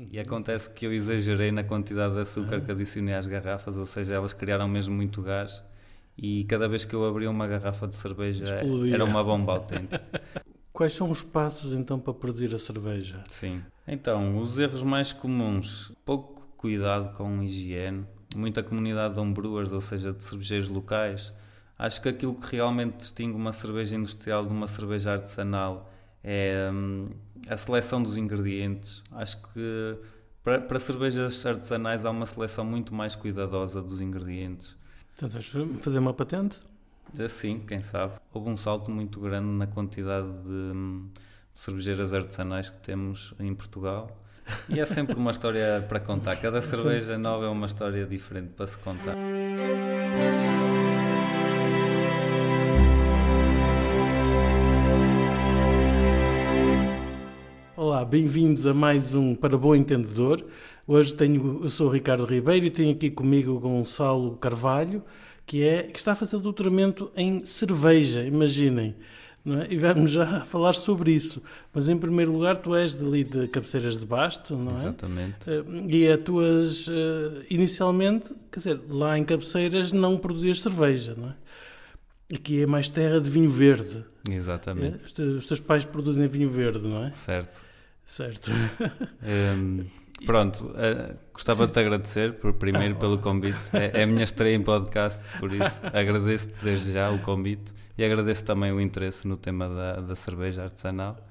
E acontece que eu exagerei na quantidade de açúcar que adicionei às garrafas, ou seja, elas criaram mesmo muito gás e cada vez que eu abria uma garrafa de cerveja Explodia. era uma bomba autêntica. Quais são os passos então para produzir a cerveja? Sim. Então, os erros mais comuns: pouco cuidado com higiene, muita comunidade de homebrewers, ou seja, de cervejeiros locais. Acho que aquilo que realmente distingue uma cerveja industrial de uma cerveja artesanal é a seleção dos ingredientes. Acho que para cervejas artesanais há uma seleção muito mais cuidadosa dos ingredientes. Portanto, vais fazer uma patente? Assim, quem sabe. Houve um salto muito grande na quantidade de cervejeiras artesanais que temos em Portugal. E é sempre uma história para contar. Cada cerveja nova é uma história diferente para se contar. Olá, bem-vindos a mais um Para Bom Entendedor. Hoje eu sou o Ricardo Ribeiro e tenho aqui comigo o Gonçalo Carvalho, que está a fazer o doutoramento em cerveja, imaginem. Não é? E vamos já falar sobre isso. Mas em primeiro lugar, tu és dali de Cabeceiras de Basto, não é? Exatamente. E inicialmente, quer dizer, lá em Cabeceiras não produzias cerveja, não é? Aqui é mais terra de vinho verde. Exatamente. Os teus pais produzem vinho verde, não é? Certo. Pronto, gostava de te agradecer primeiro pelo convite. É a minha estreia em podcast, por isso agradeço-te desde já o convite e agradeço também o interesse no tema da cerveja artesanal.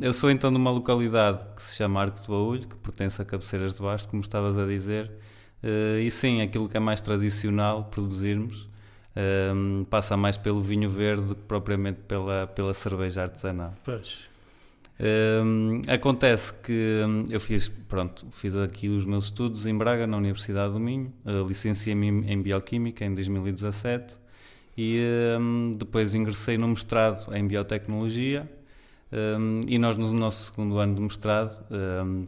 Eu sou então de uma localidade que se chama Arco de Baúlho, que pertence a Cabeceiras de Basto, como estavas a dizer, e sim, aquilo que é mais tradicional produzirmos passa mais pelo vinho verde do que propriamente pela cerveja artesanal. Pois. Acontece que eu fiz aqui os meus estudos em Braga, na Universidade do Minho, licenciei-me em Bioquímica em 2017 e depois ingressei no mestrado em Biotecnologia e nós no nosso segundo ano de mestrado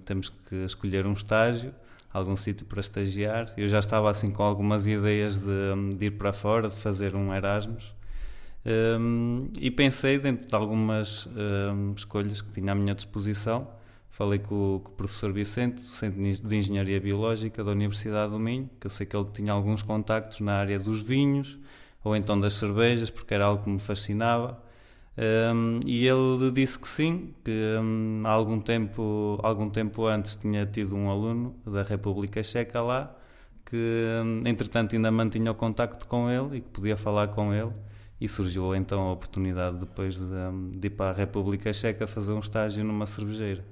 temos que escolher um estágio, algum sítio para estagiar. Eu já estava assim com algumas ideias de ir para fora, de fazer um Erasmus. E pensei, dentro de algumas escolhas que tinha à minha disposição, falei com o professor Vicente, do Centro de Engenharia Biológica da Universidade do Minho, que eu sei que ele tinha alguns contactos na área dos vinhos, ou então das cervejas, porque era algo que me fascinava, e ele disse que sim, que há algum tempo antes tinha tido um aluno da República Checa lá, que entretanto ainda mantinha o contacto com ele e que podia falar com ele. E surgiu então a oportunidade depois de ir para a República Checa fazer um estágio numa cervejeira.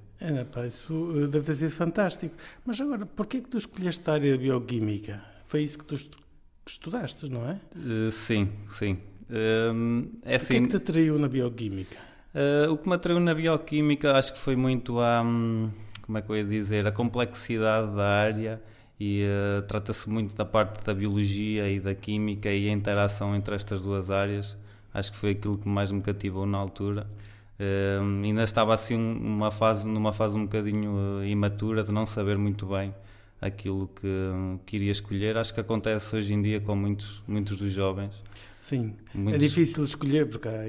Isso deve ter sido fantástico. Mas agora, porquê que tu escolheste a área de Bioquímica? Foi isso que tu estudaste, não é? Sim. O que é que te atraiu na Bioquímica? O que me atraiu na Bioquímica acho que foi muito a complexidade da área. E trata-se muito da parte da biologia e da química e a interação entre estas duas áreas. Acho que foi aquilo que mais me cativou na altura. Ainda estava assim numa fase um bocadinho imatura, de não saber muito bem aquilo que iria escolher. Acho que acontece hoje em dia com muitos dos jovens. Sim, é difícil escolher porque há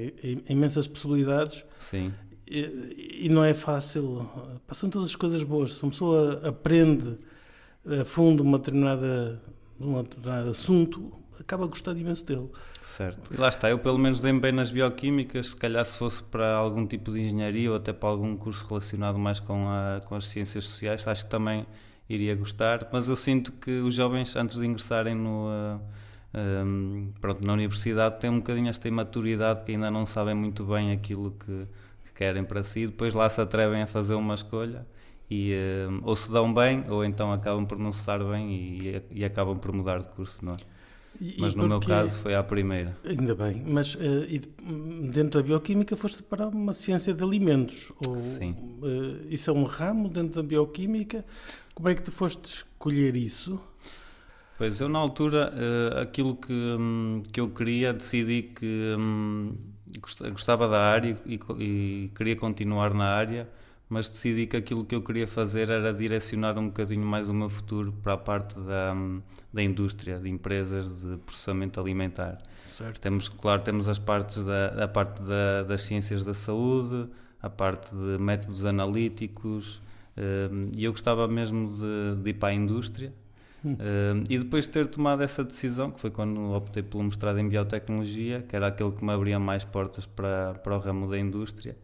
imensas possibilidades. Sim. E não é fácil. Passam todas as coisas boas. Se uma pessoa aprende a fundo um determinado assunto, acaba gostando imenso dele. Certo. E lá está, eu pelo menos dei-me bem nas bioquímicas, se calhar se fosse para algum tipo de engenharia ou até para algum curso relacionado mais com as ciências sociais, acho que também iria gostar, mas eu sinto que os jovens, antes de ingressarem na universidade, têm um bocadinho esta imaturidade que ainda não sabem muito bem aquilo que querem para si, depois lá se atrevem a fazer uma escolha. E ou se dão bem ou então acabam por não se dar bem e acabam por mudar de curso, não é? Mas no meu caso foi à primeira. Ainda bem, mas dentro da bioquímica foste para uma ciência de alimentos? Sim. Isso é um ramo dentro da bioquímica? Como é que tu foste escolher isso? Pois eu na altura aquilo que eu queria, decidi que gostava da área e queria continuar na área, mas decidi que aquilo que eu queria fazer era direcionar um bocadinho mais o meu futuro para a parte da indústria, de empresas de processamento alimentar. Certo. Temos as partes a parte das ciências da saúde, a parte de métodos analíticos, E eu gostava mesmo de ir para a indústria. E depois de ter tomado essa decisão, que foi quando optei pelo mestrado em biotecnologia, que era aquele que me abria mais portas para o ramo da indústria,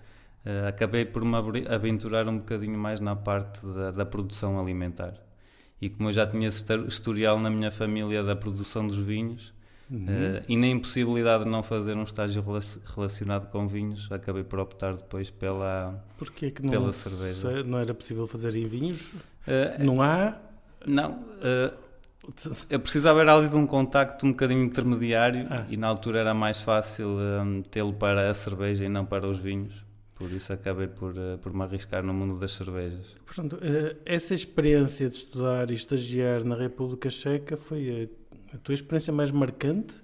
acabei por me aventurar um bocadinho mais na parte da produção alimentar. E como eu já tinha esse historial na minha família da produção dos vinhos, e na impossibilidade de não fazer um estágio relacionado com vinhos, acabei por optar depois pela cerveja. Não era possível fazer em vinhos? Não há? Não. Eu precisava era ali de um contacto um bocadinho intermediário e na altura era mais fácil tê-lo para a cerveja e não para os vinhos. Por isso acabei por me arriscar no mundo das cervejas. Portanto, essa experiência de estudar e estagiar na República Checa foi a tua experiência mais marcante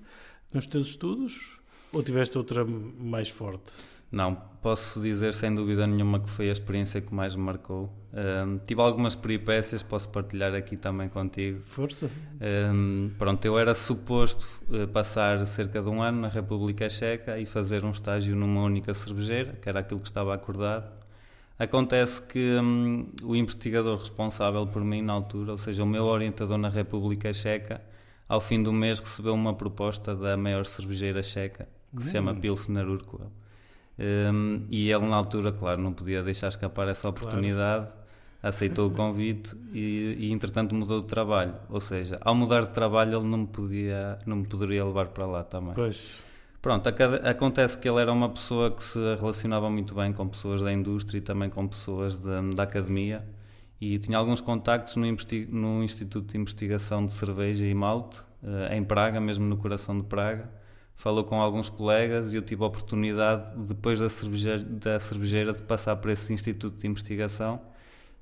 nos teus estudos? Ou tiveste outra mais forte? Não, posso dizer sem dúvida nenhuma que foi a experiência que mais me marcou. Tive algumas peripécias, posso partilhar aqui também contigo. Força! Pronto, eu era suposto passar cerca de um ano na República Checa e fazer um estágio numa única cervejeira, que era aquilo que estava acordado. Acontece que o investigador responsável por mim na altura, ou seja, o meu orientador na República Checa, ao fim do mês recebeu uma proposta da maior cervejeira checa, que se chama Pilsner Urquell. E ele na altura, claro, não podia deixar escapar essa oportunidade, aceitou o convite e entretanto mudou de trabalho, ou seja, ao mudar de trabalho ele não me poderia levar para lá também. Pois. Pronto, acontece que ele era uma pessoa que se relacionava muito bem com pessoas da indústria e também com pessoas da academia e tinha alguns contactos no Instituto de Investigação de Cerveja e Malte, em Praga, mesmo no coração de Praga. Falou com alguns colegas e eu tive a oportunidade, depois da cervejeira, de passar por esse instituto de investigação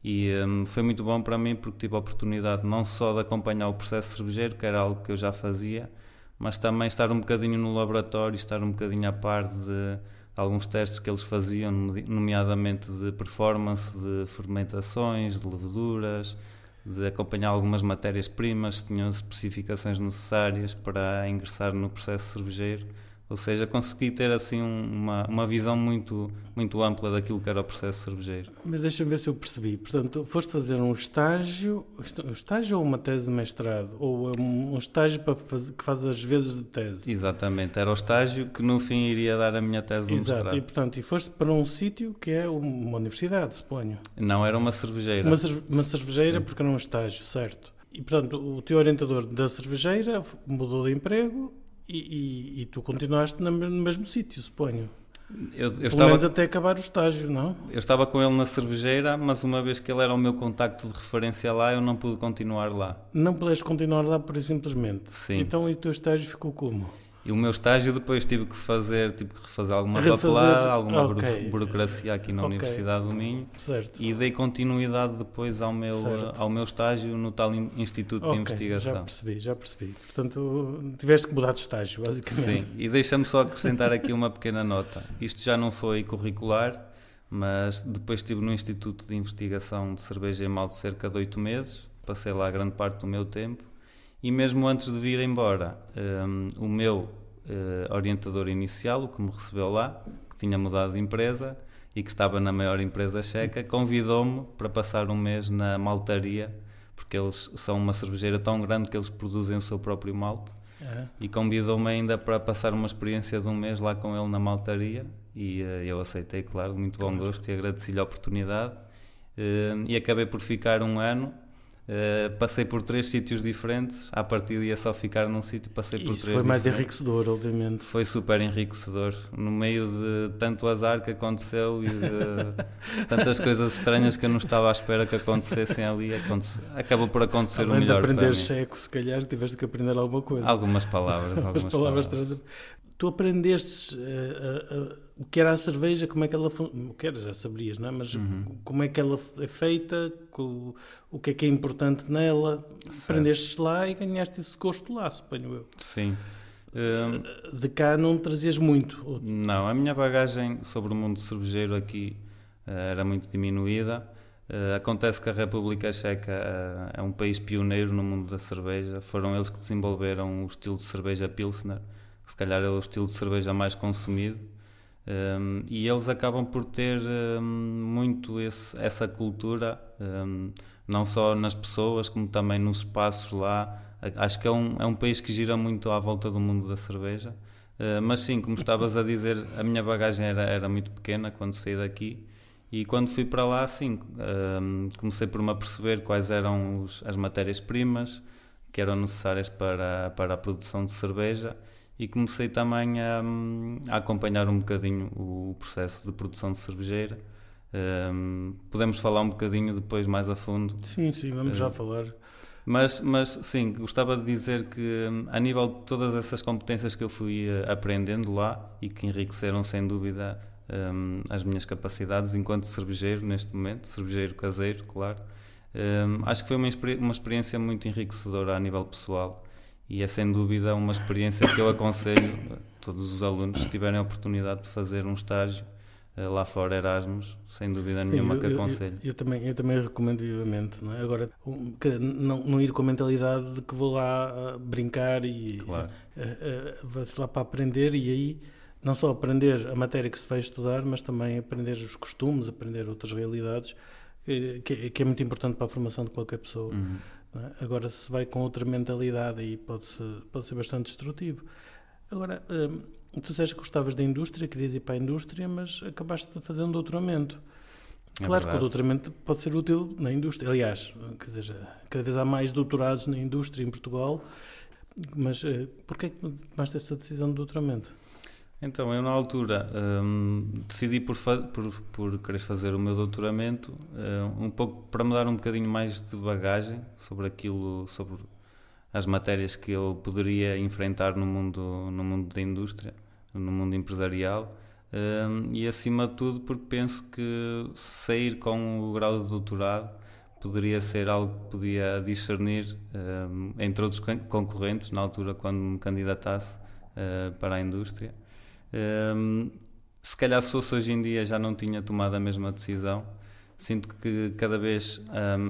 e foi muito bom para mim porque tive a oportunidade não só de acompanhar o processo cervejeiro, que era algo que eu já fazia, mas também estar um bocadinho no laboratório, estar um bocadinho a par de alguns testes que eles faziam, nomeadamente de performance, de fermentações, de leveduras, de acompanhar algumas matérias-primas, se tinham as especificações necessárias para ingressar no processo cervejeiro. Ou seja, consegui ter assim uma visão muito, muito ampla daquilo que era o processo cervejeiro. Mas deixa-me ver se eu percebi. Portanto, foste fazer um estágio ou uma tese de mestrado? Ou um estágio que faz as vezes de tese? Exatamente, era o estágio que no fim iria dar a minha tese de mestrado. Exato, e portanto, foste para um sítio que é uma universidade, suponho. Não, era uma cervejeira. Uma cervejeira. Sim. Porque era um estágio, certo. E portanto, o teu orientador da cervejeira mudou de emprego e tu continuaste no mesmo sítio, suponho. Pelo menos até acabar o estágio, não? Eu estava com ele na cervejeira, mas uma vez que ele era o meu contacto de referência lá, eu não pude continuar lá. Não pudeste continuar lá por simplesmente? Sim. Então e o teu estágio ficou como? E o meu estágio depois tive que refazer alguma papelada, alguma burocracia aqui na Universidade do Minho. Certo. E dei continuidade depois ao meu estágio no tal Instituto de Investigação. Já percebi. Portanto, tiveste que mudar de estágio, basicamente. Sim, e deixa-me só acrescentar aqui uma pequena nota. Isto já não foi curricular, mas depois estive no Instituto de Investigação de Cerveja e Malte cerca de 8 meses. Passei lá grande parte do meu tempo. E mesmo antes de vir embora, o meu orientador inicial, o que me recebeu lá, que tinha mudado de empresa e que estava na maior empresa checa, convidou-me para passar um mês na maltaria, porque eles são uma cervejeira tão grande que eles produzem o seu próprio malte. E convidou-me ainda para passar uma experiência de um mês lá com ele na maltaria e eu aceitei, claro, muito bom gosto e agradeci-lhe a oportunidade e acabei por ficar um ano. Passei por 3 sítios diferentes. À partida ia só ficar num sítio, passei por 3 diferentes. Foi mais enriquecedor, obviamente. Foi super enriquecedor, no meio de tanto azar que aconteceu e de tantas coisas estranhas que eu não estava à espera que acontecessem ali. Acabou por acontecer o melhor para mim. Além de aprender checo, se calhar tiveste que aprender alguma coisa. Algumas palavras. Tu aprendeste o que era a cerveja, como é que ela o que era, já sabias, não é? Mas como é que ela é feita, o que é importante nela, certo. Aprendeste lá e ganhaste esse gosto lá, suponho eu. Sim. De cá não trazias muito? Não, a minha bagagem sobre o mundo cervejeiro aqui era muito diminuída. Acontece que a República Checa é um país pioneiro no mundo da cerveja. Foram eles que desenvolveram o estilo de cerveja Pilsner, que se calhar é o estilo de cerveja mais consumido. E eles acabam por ter muito essa cultura, não só nas pessoas, como também nos espaços lá. Acho que é um país que gira muito à volta do mundo da cerveja. Mas sim, como estavas a dizer, a minha bagagem era muito pequena quando saí daqui. E quando fui para lá, sim, comecei por me aperceber quais eram as matérias-primas que eram necessárias para a produção de cerveja, e comecei também a acompanhar um bocadinho o processo de produção de cervejeira. Podemos falar um bocadinho depois mais a fundo. Sim, vamos já falar. Mas sim, gostava de dizer que a nível de todas essas competências que eu fui aprendendo lá e que enriqueceram sem dúvida as minhas capacidades enquanto cervejeiro neste momento, cervejeiro caseiro, claro. Acho que foi uma experiência muito enriquecedora a nível pessoal, e é sem dúvida uma experiência que eu aconselho a todos os alunos, se tiverem a oportunidade de fazer um estágio lá fora, Erasmus, sem dúvida nenhuma. Que aconselho. Eu também recomendo vivamente, não é? Agora, não ir com a mentalidade de que vou lá brincar e claro. Vai-se lá para aprender, e aí não só aprender a matéria que se vai estudar, mas também aprender os costumes, aprender outras realidades, que é muito importante para a formação de qualquer pessoa. Não é? Agora, se vai com outra mentalidade, aí pode ser bastante destrutivo. Agora, tu disseste que gostavas da indústria, querias ir para a indústria, mas acabaste de fazer um doutoramento. Claro que o doutoramento pode ser útil na indústria. Aliás, quer dizer, cada vez há mais doutorados na indústria em Portugal, mas porquê é que tomaste essa decisão de doutoramento? Então, eu na altura decidi por querer fazer o meu doutoramento, um pouco para me dar um bocadinho mais de bagagem sobre as matérias que eu poderia enfrentar no mundo da indústria, no mundo empresarial, e acima de tudo porque penso que sair com o grau de doutorado poderia ser algo que podia discernir entre outros concorrentes na altura quando me candidatasse para a indústria. Se calhar se fosse hoje em dia já não tinha tomado a mesma decisão. Sinto que cada vez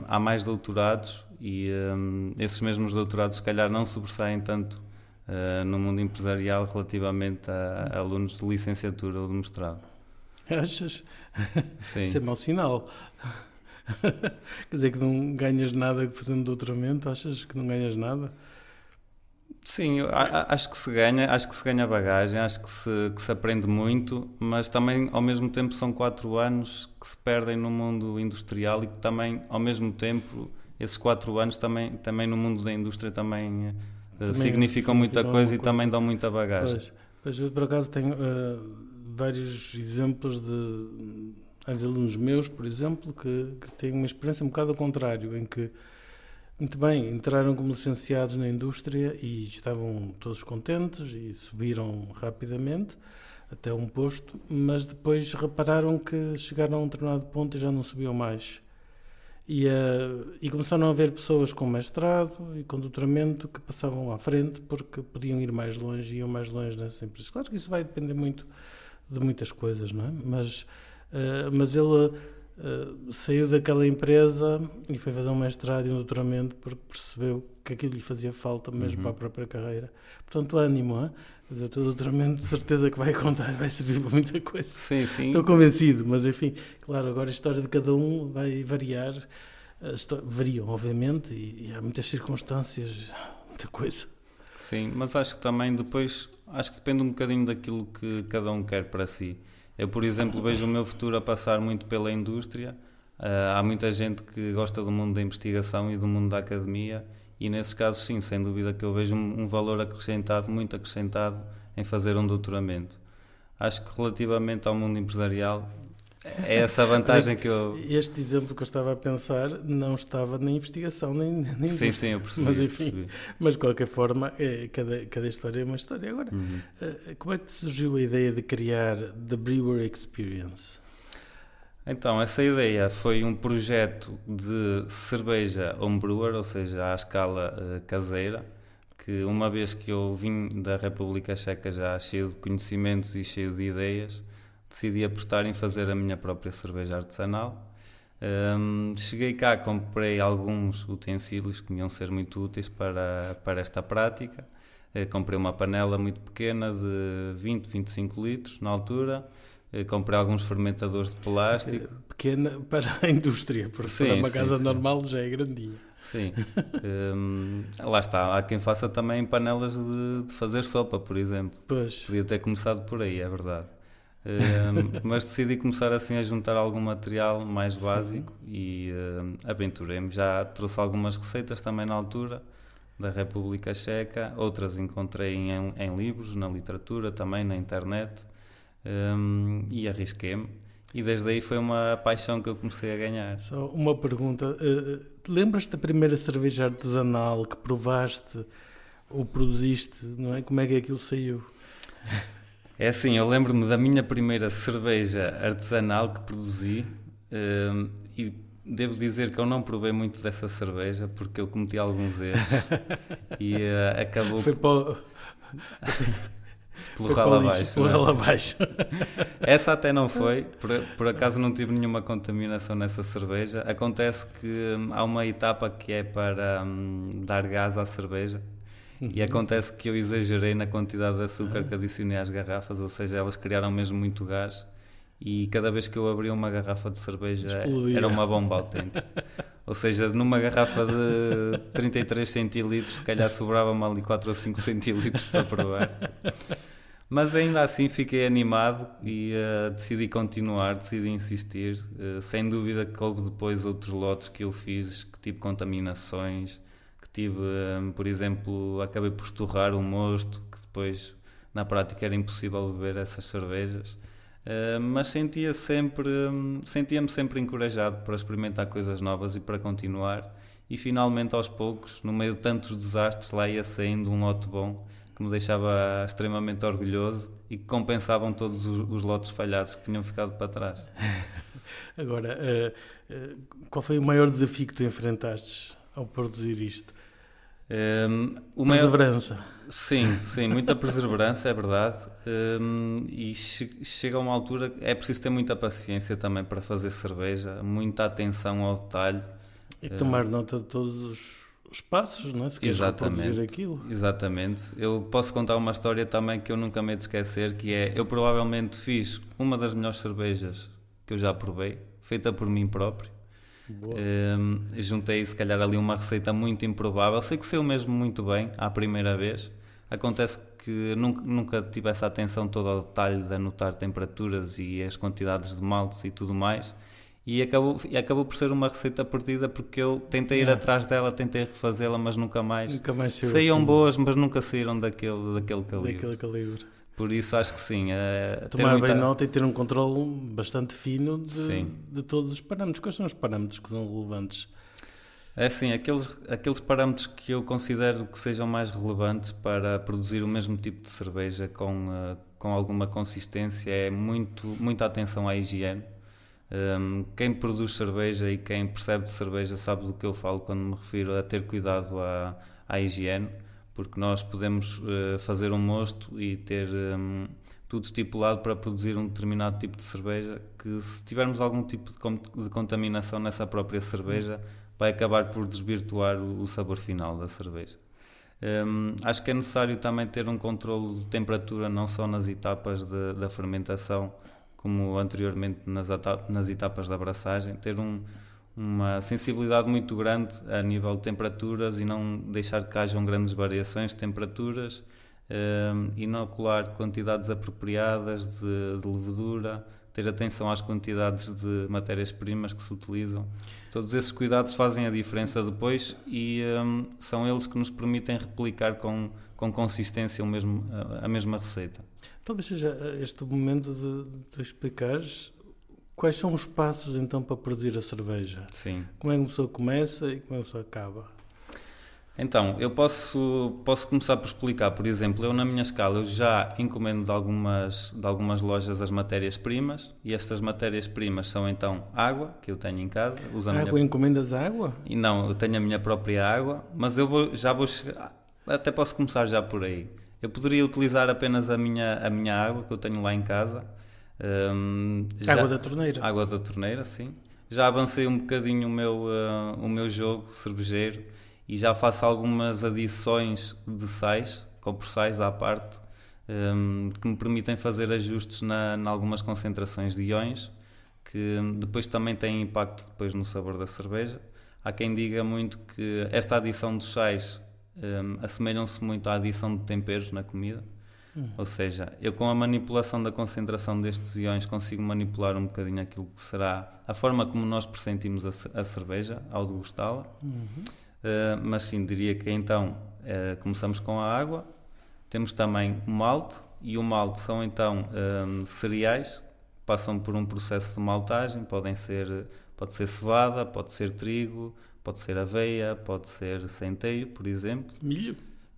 há mais doutorados, e esses mesmos doutorados se calhar não sobressaem tanto no mundo empresarial relativamente a alunos de licenciatura ou de mestrado. Achas? Sim. Isso é mau sinal. Quer dizer que não ganhas nada fazendo doutoramento? Achas que não ganhas nada? Sim, acho que se ganha bagagem, acho que se aprende muito, mas também ao mesmo tempo são 4 anos que se perdem no mundo industrial, e que também ao mesmo tempo esses 4 anos também no mundo da indústria também significam muita coisa e também dão muita bagagem. Pois eu por acaso tenho vários exemplos de alunos meus, por exemplo, que têm uma experiência um bocado ao contrário, em que muito bem, entraram como licenciados na indústria e estavam todos contentes e subiram rapidamente até um posto, mas depois repararam que chegaram a um determinado ponto e já não subiam mais. E começaram a haver pessoas com mestrado e com doutoramento que passavam à frente porque podiam ir mais longe e iam mais longe nessas empresas. Claro que isso vai depender muito de muitas coisas, não é? Mas ele saiu daquela empresa e foi fazer um mestrado e um doutoramento porque percebeu que aquilo lhe fazia falta mesmo para a própria carreira. Portanto, ânimo, hein? Quer dizer, o teu doutoramento de certeza que vai contar, vai servir para muita coisa. Sim, sim. Estou convencido, mas enfim, claro, agora a história de cada um vai variar. Variam, obviamente, e há muitas circunstâncias, muita coisa. Sim, mas acho que também depois, acho que depende um bocadinho daquilo que cada um quer para si. Eu, por exemplo, vejo o meu futuro a passar muito pela indústria. Há muita gente que gosta do mundo da investigação e do mundo da academia, e nesses casos, sim, sem dúvida que eu vejo um valor acrescentado, muito acrescentado, em fazer um doutoramento. Acho que relativamente ao mundo empresarial, é essa a vantagem que eu... Este exemplo que eu estava a pensar não estava na investigação, nem sim, sim, eu percebi. Mas enfim, mas de qualquer forma, cada história é uma história. Agora, como é que te surgiu a ideia de criar The Brewer Experience? Então, essa ideia foi um projeto de cerveja homebrewer, ou seja, à escala caseira, que uma vez que eu vim da República Checa já cheio de conhecimentos e cheio de ideias, decidi apostar em fazer a minha própria cerveja artesanal. Cheguei cá, comprei alguns utensílios que iam ser muito úteis para esta prática. Comprei uma panela muito pequena de 20, 25 litros na altura. Comprei alguns fermentadores de plástico. Pequena para a indústria, porque para uma casa normal já é grandinha. Sim. Lá está. Há quem faça também panelas de fazer sopa, por exemplo. Pois. Podia ter começado por aí, é verdade. Mas decidi começar assim a juntar algum material mais básico e aventurei-me. Já trouxe algumas receitas também na altura da República Checa, outras encontrei em livros, na literatura, também na internet, e arrisquei-me. E desde aí foi uma paixão que eu comecei a ganhar. Só uma pergunta, lembras-te da primeira cerveja artesanal que provaste ou produziste, não é? Como é que aquilo saiu? É assim, eu lembro-me da minha primeira cerveja artesanal que produzi, e devo dizer que eu não provei muito dessa cerveja porque eu cometi alguns erros e acabou pelo ralo abaixo. Essa até não foi, por acaso não tive nenhuma contaminação nessa cerveja. Acontece que há uma etapa que é para dar gás à cerveja. E acontece que eu exagerei na quantidade de açúcar que adicionei às garrafas, ou seja, elas criaram mesmo muito gás e cada vez que eu abria uma garrafa de cerveja era uma bomba autêntica. Ou seja, numa garrafa de 33 centilitros, se calhar sobrava-me ali 4 ou 5 centilitros para provar. Mas ainda assim fiquei animado e decidi continuar, decidi insistir. Sem dúvida que houve depois outros lotes que eu fiz, que tive contaminações, que tive, por exemplo, acabei por esturrar um mosto, que depois na prática era impossível beber essas cervejas. Mas sentia-me sempre encorajado para experimentar coisas novas e para continuar. E finalmente, aos poucos, no meio de tantos desastres, lá ia saindo um lote bom, que me deixava extremamente orgulhoso e que compensavam todos os lotes falhados que tinham ficado para trás. Agora, qual foi o maior desafio que tu enfrentaste ao produzir isto? Perseverança. Sim, muita perseverança, é verdade. E chega a uma altura, é preciso ter muita paciência também para fazer cerveja, muita atenção ao detalhe. E tomar nota de todos os passos, não é? Se queres reproduzir aquilo. Exatamente. Eu posso contar uma história também que eu nunca me hei de esquecer, que é, eu provavelmente fiz uma das melhores cervejas que eu já provei, feita por mim próprio. Juntei se calhar ali uma receita muito improvável, sei que saiu mesmo muito bem à primeira vez. Acontece que nunca tive essa atenção toda ao detalhe de anotar temperaturas e as quantidades de maltes e tudo mais, e acabou por ser uma receita perdida porque eu tentei ir atrás dela, tentei refazê-la, mas nunca mais saíam assim. Boas, mas nunca saíram daquele calibre. Por isso acho que sim. Tomar bem nota e ter um controle bastante fino de todos os parâmetros. Quais são os parâmetros que são relevantes? É assim, aqueles parâmetros que eu considero que sejam mais relevantes para produzir o mesmo tipo de cerveja com alguma consistência é muita atenção à higiene. Quem produz cerveja e quem percebe de cerveja sabe do que eu falo quando me refiro a ter cuidado à higiene. Porque nós podemos fazer um mosto e ter tudo estipulado para produzir um determinado tipo de cerveja, que se tivermos algum tipo de contaminação nessa própria cerveja, vai acabar por desvirtuar o sabor final da cerveja. Acho que é necessário também ter um controlo de temperatura, não só nas etapas da fermentação, como anteriormente nas etapas da abraçagem, ter uma sensibilidade muito grande a nível de temperaturas e não deixar que hajam grandes variações de temperaturas, inocular quantidades apropriadas de levedura, ter atenção às quantidades de matérias-primas que se utilizam. Todos esses cuidados fazem a diferença depois e são eles que nos permitem replicar com consistência a mesma receita. Talvez seja este o momento de explicares quais são os passos então para produzir a cerveja. Sim. Como é que uma pessoa começa e como é que uma pessoa acaba? Então, eu posso começar por explicar. Por exemplo, eu na minha escala eu já encomendo de algumas lojas as matérias-primas e estas matérias-primas são então água, que eu tenho em casa. Encomendas água? E não, eu tenho a minha própria água, mas eu até posso começar já por aí. Eu poderia utilizar apenas a minha água que eu tenho lá em casa. Água da torneira? Água da torneira, sim. Já avancei um bocadinho o meu jogo cervejeiro e já faço algumas adições de sais, coprocais à parte, que me permitem fazer ajustes em algumas concentrações de iões, que depois também têm impacto depois no sabor da cerveja. Há quem diga muito que esta adição dos sais assemelham-se muito à adição de temperos na comida. Ou seja, eu com a manipulação da concentração destes iões consigo manipular um bocadinho aquilo que será a forma como nós pressentimos a cerveja ao degustá-la. Mas sim, diria que então começamos com a água, temos também o malte, e o malte são então cereais que passam por um processo de maltagem, pode ser cevada, pode ser trigo, pode ser aveia, pode ser centeio, por exemplo.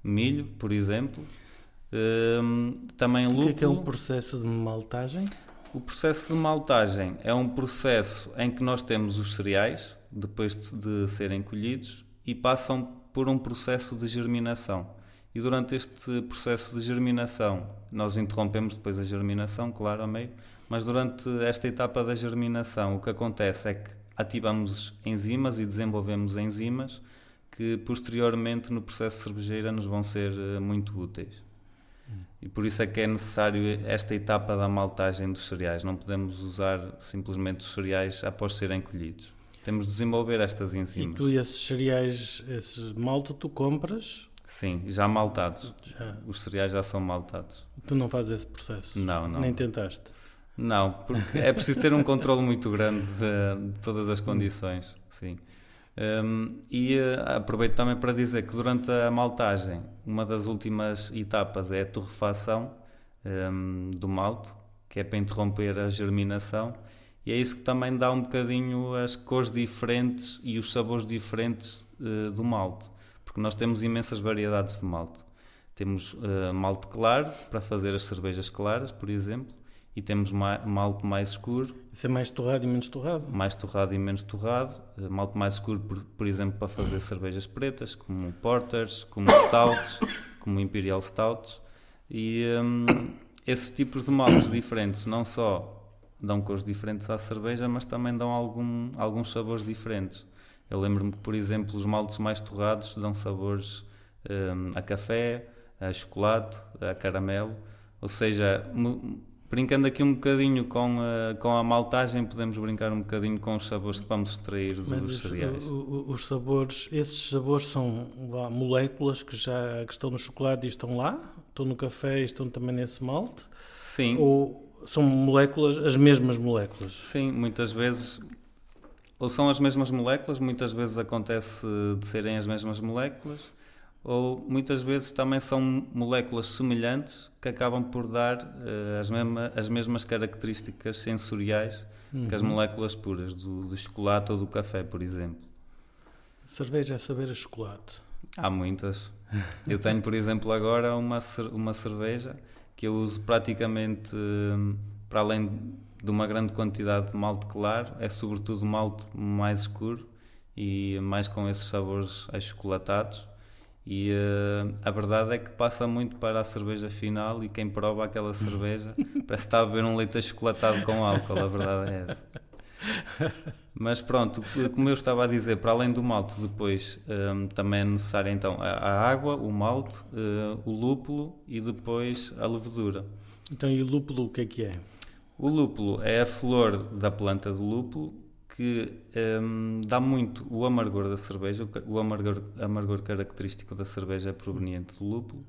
Milho, por exemplo. Também lúpulo. O que é um processo de maltagem? O processo de maltagem é um processo em que nós temos os cereais, depois de serem colhidos, e passam por um processo de germinação. E durante este processo de germinação, nós interrompemos depois a germinação, claro, a meio, mas durante esta etapa da germinação, o que acontece é que ativamos enzimas e desenvolvemos enzimas que posteriormente no processo cervejeiro nos vão ser muito úteis. E por isso é que é necessário esta etapa da maltagem dos cereais. Não podemos usar simplesmente os cereais após serem colhidos. Temos de desenvolver estas enzimas. E tu esses cereais, esses malte, tu compras? Sim, já maltados. Os cereais já são maltados. Tu não fazes esse processo? Não. Nem tentaste? Não, porque é preciso ter um controle muito grande de todas as condições. Sim. Aproveito também para dizer que durante a maltagem, uma das últimas etapas é a torrefação do malte, que é para interromper a germinação, e é isso que também dá um bocadinho as cores diferentes e os sabores diferentes do malte, porque nós temos imensas variedades de malte. Temos malte claro para fazer as cervejas claras, por exemplo, e temos malte mais escuro. Isso é mais torrado e menos torrado? Mais torrado e menos torrado. Malte mais escuro, por exemplo, para fazer cervejas pretas, como porters, como stouts, como imperial stouts. E esses tipos de maltes diferentes não só dão cores diferentes à cerveja, mas também dão alguns sabores diferentes. Eu lembro-me que, por exemplo, os maltes mais torrados dão sabores a café, a chocolate, a caramelo. Ou seja, brincando aqui um bocadinho com a maltagem, podemos brincar um bocadinho com os sabores que vamos extrair dos cereais. Os sabores, esses sabores são moléculas que estão no chocolate e estão lá? Estão no café e estão também nesse malte? Sim. Ou são moléculas, as mesmas moléculas? Sim, muitas vezes. Ou são as mesmas moléculas, muitas vezes acontece de serem as mesmas moléculas, ou muitas vezes também são moléculas semelhantes que acabam por dar as mesmas características sensoriais que as moléculas puras do chocolate ou do café, por exemplo. Cerveja é saber a chocolate. Há muitas. Eu tenho, por exemplo, agora uma cerveja que eu uso praticamente, para além de uma grande quantidade de malte claro, é sobretudo malte mais escuro e mais com esses sabores achocolatados. E a verdade é que passa muito para a cerveja final, e quem prova aquela cerveja parece que está a beber um leite achocolatado com álcool, a verdade é essa. Mas pronto, como eu estava a dizer, para além do malte depois também é necessário então a água, o malte, o lúpulo e depois a levedura. Então, e o lúpulo o que é? O lúpulo é a flor da planta do lúpulo, que dá muito o amargor da cerveja. O amargor característico da cerveja é proveniente do lúpulo,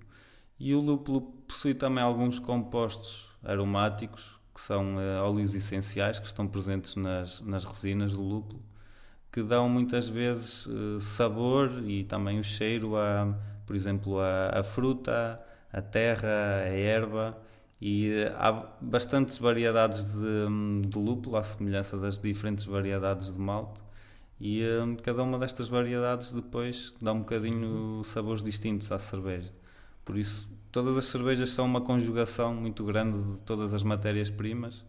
e o lúpulo possui também alguns compostos aromáticos, que são óleos essenciais, que estão presentes nas resinas do lúpulo, que dão muitas vezes sabor e também o cheiro, por exemplo, a fruta, a terra, a erva. E há bastantes variedades de lúpulo, à semelhança das diferentes variedades de malte, e cada uma destas variedades depois dá um bocadinho sabores distintos à cerveja. Por isso, todas as cervejas são uma conjugação muito grande de todas as matérias-primas,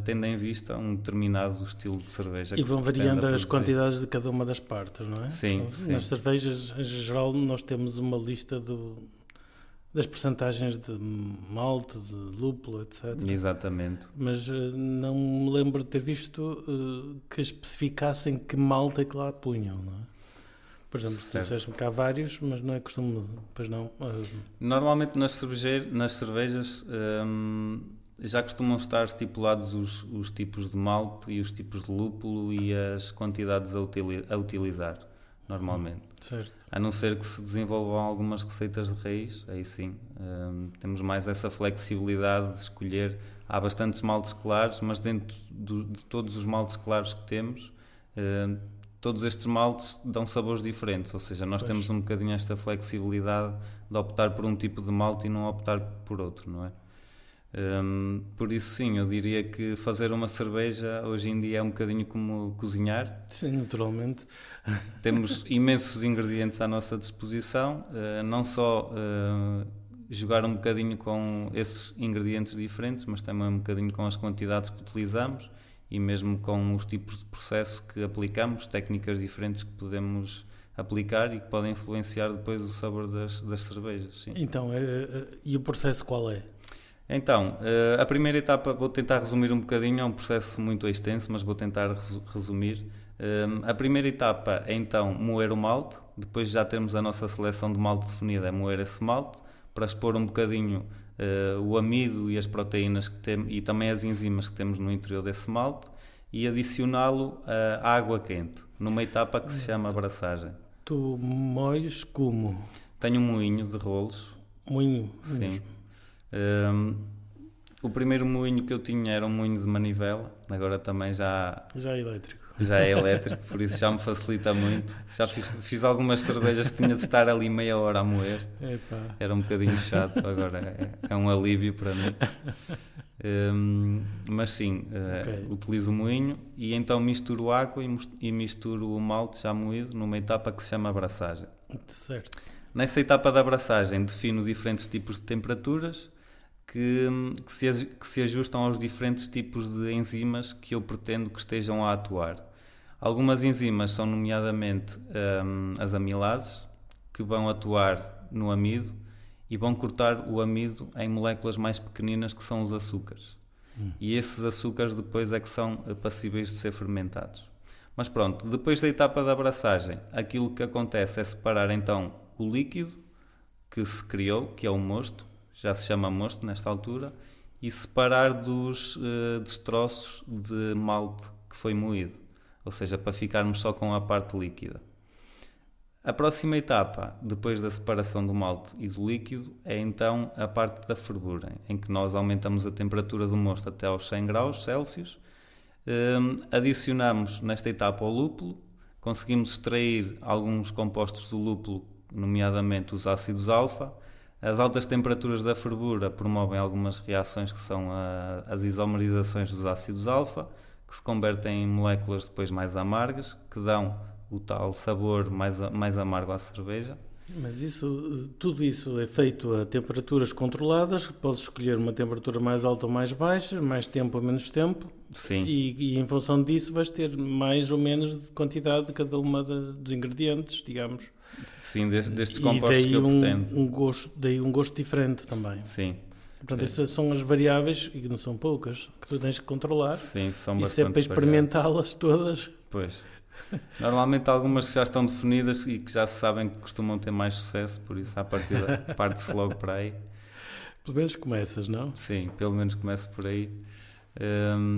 tendo em vista um determinado estilo de cerveja. E vão variando as quantidades de cada uma das partes, não é? Sim, então, sim. Nas cervejas, em geral, nós temos uma lista das percentagens de malte, de lúpulo, etc. Exatamente. Mas não me lembro de ter visto que especificassem que malte é que lá punham, não é? Por exemplo, tu Certo. disseste-me que há vários, mas não é costume, pois não. Normalmente nas cervejas já costumam estar estipulados os tipos de malte e os tipos de lúpulo e as quantidades a utilizar, normalmente. Certo. A não ser que se desenvolvam algumas receitas de raiz, aí sim, temos mais essa flexibilidade de escolher. Há bastantes maltes claros, mas dentro de todos os maltes claros que temos, todos estes maltes dão sabores diferentes, ou seja, nós temos um bocadinho esta flexibilidade de optar por um tipo de malte e não optar por outro, não é? Por isso sim, eu diria que fazer uma cerveja hoje em dia é um bocadinho como cozinhar. Sim, naturalmente. Temos imensos ingredientes à nossa disposição, não só jogar um bocadinho com esses ingredientes diferentes, mas também um bocadinho com as quantidades que utilizamos e mesmo com os tipos de processo que aplicamos, técnicas diferentes que podemos aplicar e que podem influenciar depois o sabor das cervejas. Sim. Então, e o processo qual é? Então, a primeira etapa, vou tentar resumir um bocadinho, é um processo muito extenso, mas vou tentar resumir. A primeira etapa é então moer o malte, depois já termos a nossa seleção de malte definida, é moer esse malte, para expor um bocadinho o amido e as proteínas que temos e também as enzimas que temos no interior desse malte e adicioná-lo à água quente, numa etapa que se chama abraçagem. Tu moes como? Tenho um moinho de rolos. Moinho? Sim. Mesmo. O primeiro moinho que eu tinha era um moinho de manivela, agora também já é elétrico. Já é elétrico, por isso já me facilita muito. Já fiz algumas cervejas que tinha de estar ali meia hora a moer. Epá. Era um bocadinho chato, agora é um alívio para mim. Mas sim, Ok. utilizo o moinho e então misturo água e misturo o malte já moído numa etapa que se chama abraçagem. Certo. Nessa etapa da abraçagem defino diferentes tipos de temperaturas que se ajustam aos diferentes tipos de enzimas que eu pretendo que estejam a atuar. Algumas enzimas são nomeadamente as amilases, que vão atuar no amido e vão cortar o amido em moléculas mais pequeninas que são os açúcares. E esses açúcares depois é que são passíveis de ser fermentados. Mas pronto, depois da etapa da abraçagem, aquilo que acontece é separar então o líquido que se criou, que é o mosto, já se chama mosto nesta altura, e separar dos destroços de malte que foi moído, ou seja, para ficarmos só com a parte líquida. A próxima etapa, depois da separação do malte e do líquido, é então a parte da fervura, em que nós aumentamos a temperatura do mosto até aos 100 graus Celsius, adicionamos nesta etapa o lúpulo, conseguimos extrair alguns compostos do lúpulo, nomeadamente os ácidos alfa. As altas temperaturas da fervura promovem algumas reações que são as isomerizações dos ácidos alfa, que se convertem em moléculas depois mais amargas, que dão o tal sabor mais amargo à cerveja. Mas tudo isso é feito a temperaturas controladas, podes escolher uma temperatura mais alta ou mais baixa, mais tempo ou menos tempo. Sim. E em função disso vais ter mais ou menos de quantidade de cada uma dos ingredientes, digamos. Sim, destes compostos que eu pretendo. Daí um gosto diferente também. Sim. Portanto, essas são as variáveis, e não são poucas, que tu tens que controlar. Sim, são Isso é bastante para experimentá-las todas. Pois. Normalmente algumas que já estão definidas e que já se sabem que costumam ter mais sucesso, por isso à partida parte-se logo para aí. Pelo menos começas, não? Sim, pelo menos começo por aí.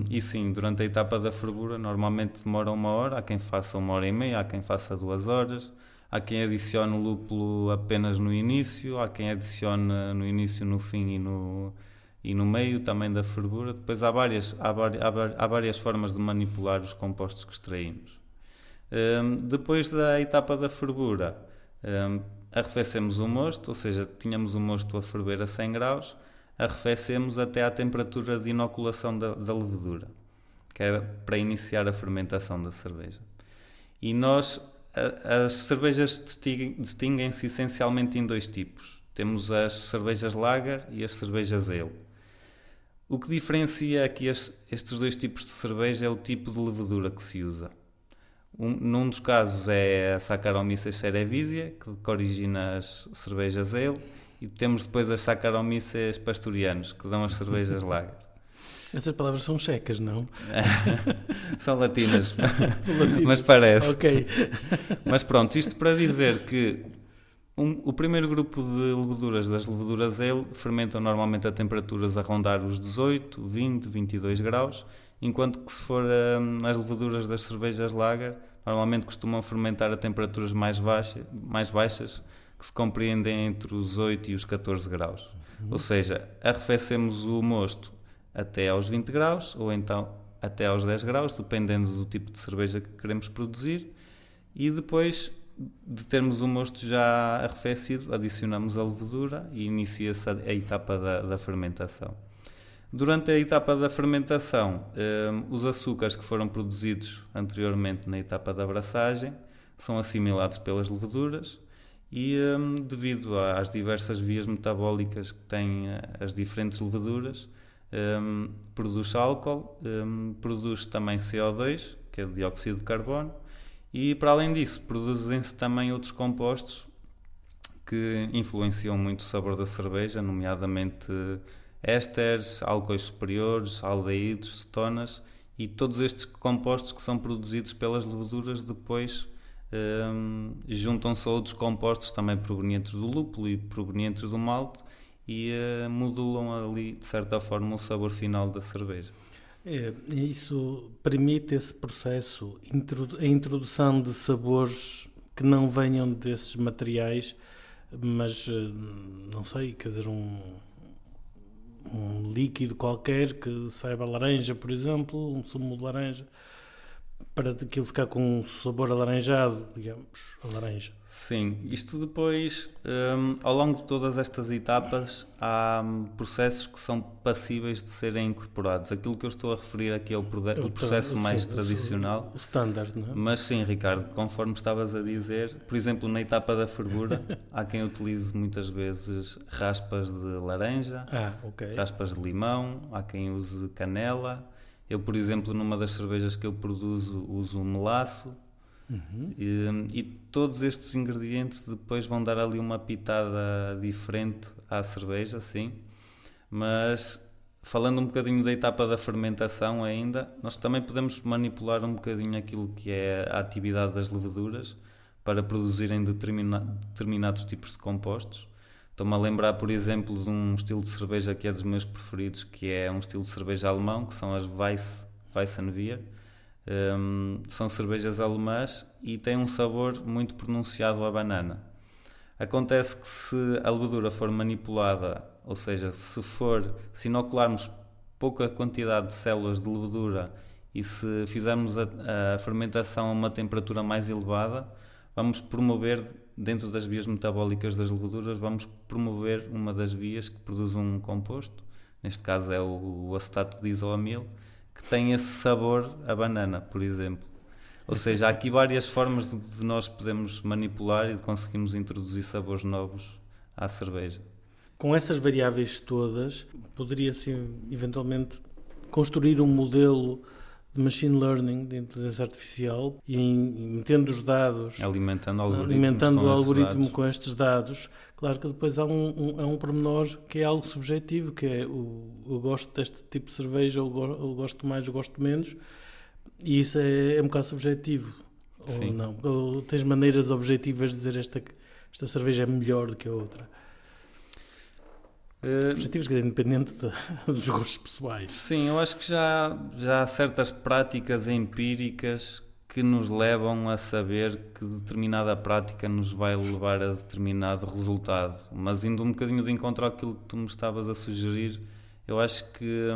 E sim, durante a etapa da fervura normalmente demora 1 hora, há quem faça 1h30, há quem faça 2 horas, há quem adicione o lúpulo apenas no início, há quem adicione no início, no fim e no meio também da fervura. Depois há várias formas de manipular os compostos que extraímos. Depois da etapa da fervura, arrefecemos o mosto, ou seja, tínhamos o mosto a ferver a 100 graus, arrefecemos até à temperatura de inoculação da levedura, que é para iniciar a fermentação da cerveja. E as cervejas distinguem-se essencialmente em 2 tipos. Temos as cervejas lager e as cervejas ale. O que diferencia aqui estes 2 tipos de cerveja é o tipo de levedura que se usa. Num dos casos é a Saccharomyces cerevisiae, que origina as cervejas ale, e temos depois as Saccharomyces pastorianos, que dão as cervejas lager. Essas palavras são checas, não? São latinas, São latinas. mas parece. Ok. Mas pronto, isto para dizer que o primeiro grupo de leveduras, das leveduras ale, fermentam normalmente a temperaturas a rondar os 18, 20, 22 graus, enquanto que se for as leveduras das cervejas lager, normalmente costumam fermentar a temperaturas mais baixas, que se compreendem entre os 8 e os 14 graus. Ou seja, arrefecemos o mosto até aos 20 graus, ou então até aos 10 graus, dependendo do tipo de cerveja que queremos produzir, e depois de termos o mosto já arrefecido, adicionamos a levedura e inicia-se a etapa da fermentação. Durante a etapa da fermentação, os açúcares que foram produzidos anteriormente na etapa da abraçagem são assimilados pelas leveduras e, devido às diversas vias metabólicas que têm as diferentes leveduras, produz álcool, produz também CO2, que é o dióxido de carbono, e para além disso produzem-se também outros compostos que influenciam muito o sabor da cerveja, nomeadamente ésteres, álcoois superiores, aldeídos, cetonas, e todos estes compostos que são produzidos pelas leveduras depois juntam-se a outros compostos também provenientes do lúpulo e provenientes do malte e modulam ali de certa forma o sabor final da cerveja. Isso permite esse processo, a introdução de sabores que não venham desses materiais, mas não sei, quer dizer, um líquido qualquer que saiba laranja, por exemplo, um sumo de laranja, para aquilo ficar com um sabor alaranjado, digamos, a laranja. Sim, isto depois, ao longo de todas estas etapas, há processos que são passíveis de serem incorporados. Aquilo que eu estou a referir aqui é o processo mais tradicional. O standard, não é? Mas sim, Ricardo, conforme estavas a dizer, por exemplo, na etapa da fervura, há quem utilize muitas vezes raspas de laranja, raspas de limão, há quem use canela. Eu, por exemplo, numa das cervejas que eu produzo, uso melaço. E todos estes ingredientes depois vão dar ali uma pitada diferente à cerveja, sim. Mas falando um bocadinho da etapa da fermentação ainda, nós também podemos manipular um bocadinho aquilo que é a atividade das leveduras para produzirem determinados tipos de compostos. Estou-me a lembrar, por exemplo, de um estilo de cerveja que é dos meus preferidos, que é um estilo de cerveja alemão, que são as Weissenbier. São cervejas alemãs e têm um sabor muito pronunciado à banana. Acontece que se a levedura for manipulada, ou seja, se inocularmos pouca quantidade de células de levedura e se fizermos a fermentação a uma temperatura mais elevada, vamos promover, dentro das vias metabólicas das leveduras, vamos promover uma das vias que produz um composto, neste caso é o acetato de isoamil, que tem esse sabor a banana, por exemplo. Ou seja, há aqui várias formas de nós podermos manipular e de conseguirmos introduzir sabores novos à cerveja. Com essas variáveis todas, poderia-se eventualmente construir um modelo de machine learning, de inteligência artificial, e metendo os dados, alimentando o algoritmo com estes dados. Claro que depois há um pormenor que é algo subjetivo, que é eu gosto deste tipo de cerveja, eu gosto mais, eu gosto menos, e isso é um bocado subjetivo. Sim. Ou não? Ou tens maneiras objetivas de dizer esta cerveja é melhor do que a outra? Objetivos que é independente dos gostos pessoais. Sim, eu acho que já há certas práticas empíricas que nos levam a saber que determinada prática nos vai levar a determinado resultado. Mas indo um bocadinho de encontro àquilo que tu me estavas a sugerir, eu acho que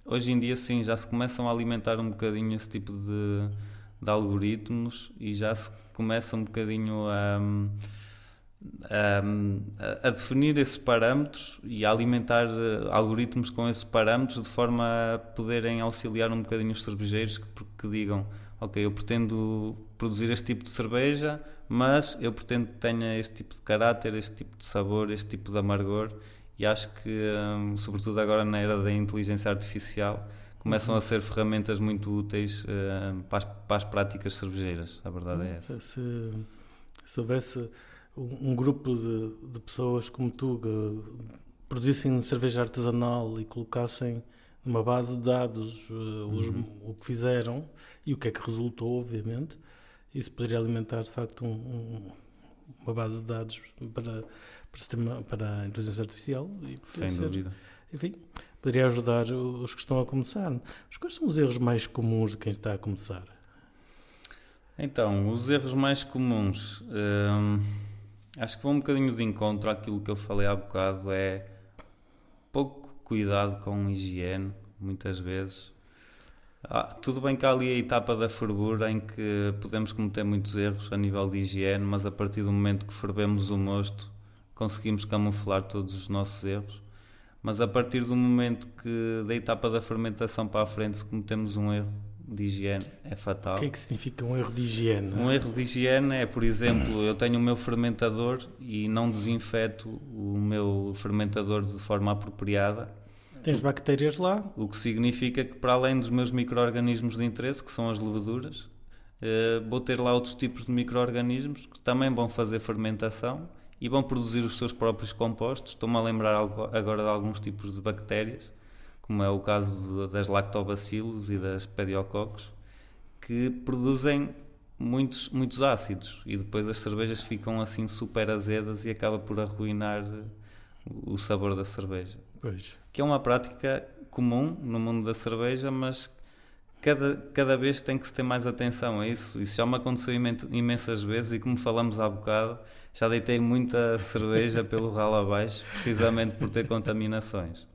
hoje em dia sim, já se começam a alimentar um bocadinho esse tipo de algoritmos e já se começa um bocadinho a definir esses parâmetros e a alimentar algoritmos com esses parâmetros de forma a poderem auxiliar um bocadinho os cervejeiros que digam, ok, eu pretendo produzir este tipo de cerveja, mas eu pretendo que tenha este tipo de caráter, este tipo de sabor, este tipo de amargor, e acho que, sobretudo agora na era da inteligência artificial, começam a ser ferramentas muito úteis para as práticas cervejeiras, a verdade é essa. Se houvesse um grupo de pessoas como tu que produzissem cerveja artesanal e colocassem uma base de dados, o que fizeram e o que é que resultou, obviamente. Isso poderia alimentar, de facto, uma base de dados para a inteligência artificial. E Sem dúvida. Enfim, poderia ajudar os que estão a começar. Mas quais são os erros mais comuns de quem está a começar? Então, os erros mais comuns, acho que vão um bocadinho de encontro àquilo que eu falei há bocado, é pouco cuidado com higiene, muitas vezes. Tudo bem que há ali a etapa da fervura em que podemos cometer muitos erros a nível de higiene, mas a partir do momento que fervemos o mosto, conseguimos camuflar todos os nossos erros. Mas a partir do momento que da etapa da fermentação para a frente, se cometemos um erro de higiene, é fatal. O que é que significa um erro de higiene? Um erro de higiene é, por exemplo, eu tenho o meu fermentador e não desinfeto o meu fermentador de forma apropriada. Tens bactérias lá. O que significa que, para além dos meus micro-organismos de interesse, que são as leveduras, vou ter lá outros tipos de micro-organismos que também vão fazer fermentação e vão produzir os seus próprios compostos. Estou-me a lembrar agora de alguns tipos de bactérias, como é o caso das lactobacilos e das pediococcus, que produzem muitos ácidos e depois as cervejas ficam assim super azedas e acaba por arruinar o sabor da cerveja. Pois. Que é uma prática comum no mundo da cerveja, mas cada vez tem que se ter mais atenção a isso. Isso já me aconteceu imensas vezes e, como falamos há bocado, já deitei muita cerveja pelo ralo abaixo, precisamente por ter contaminações.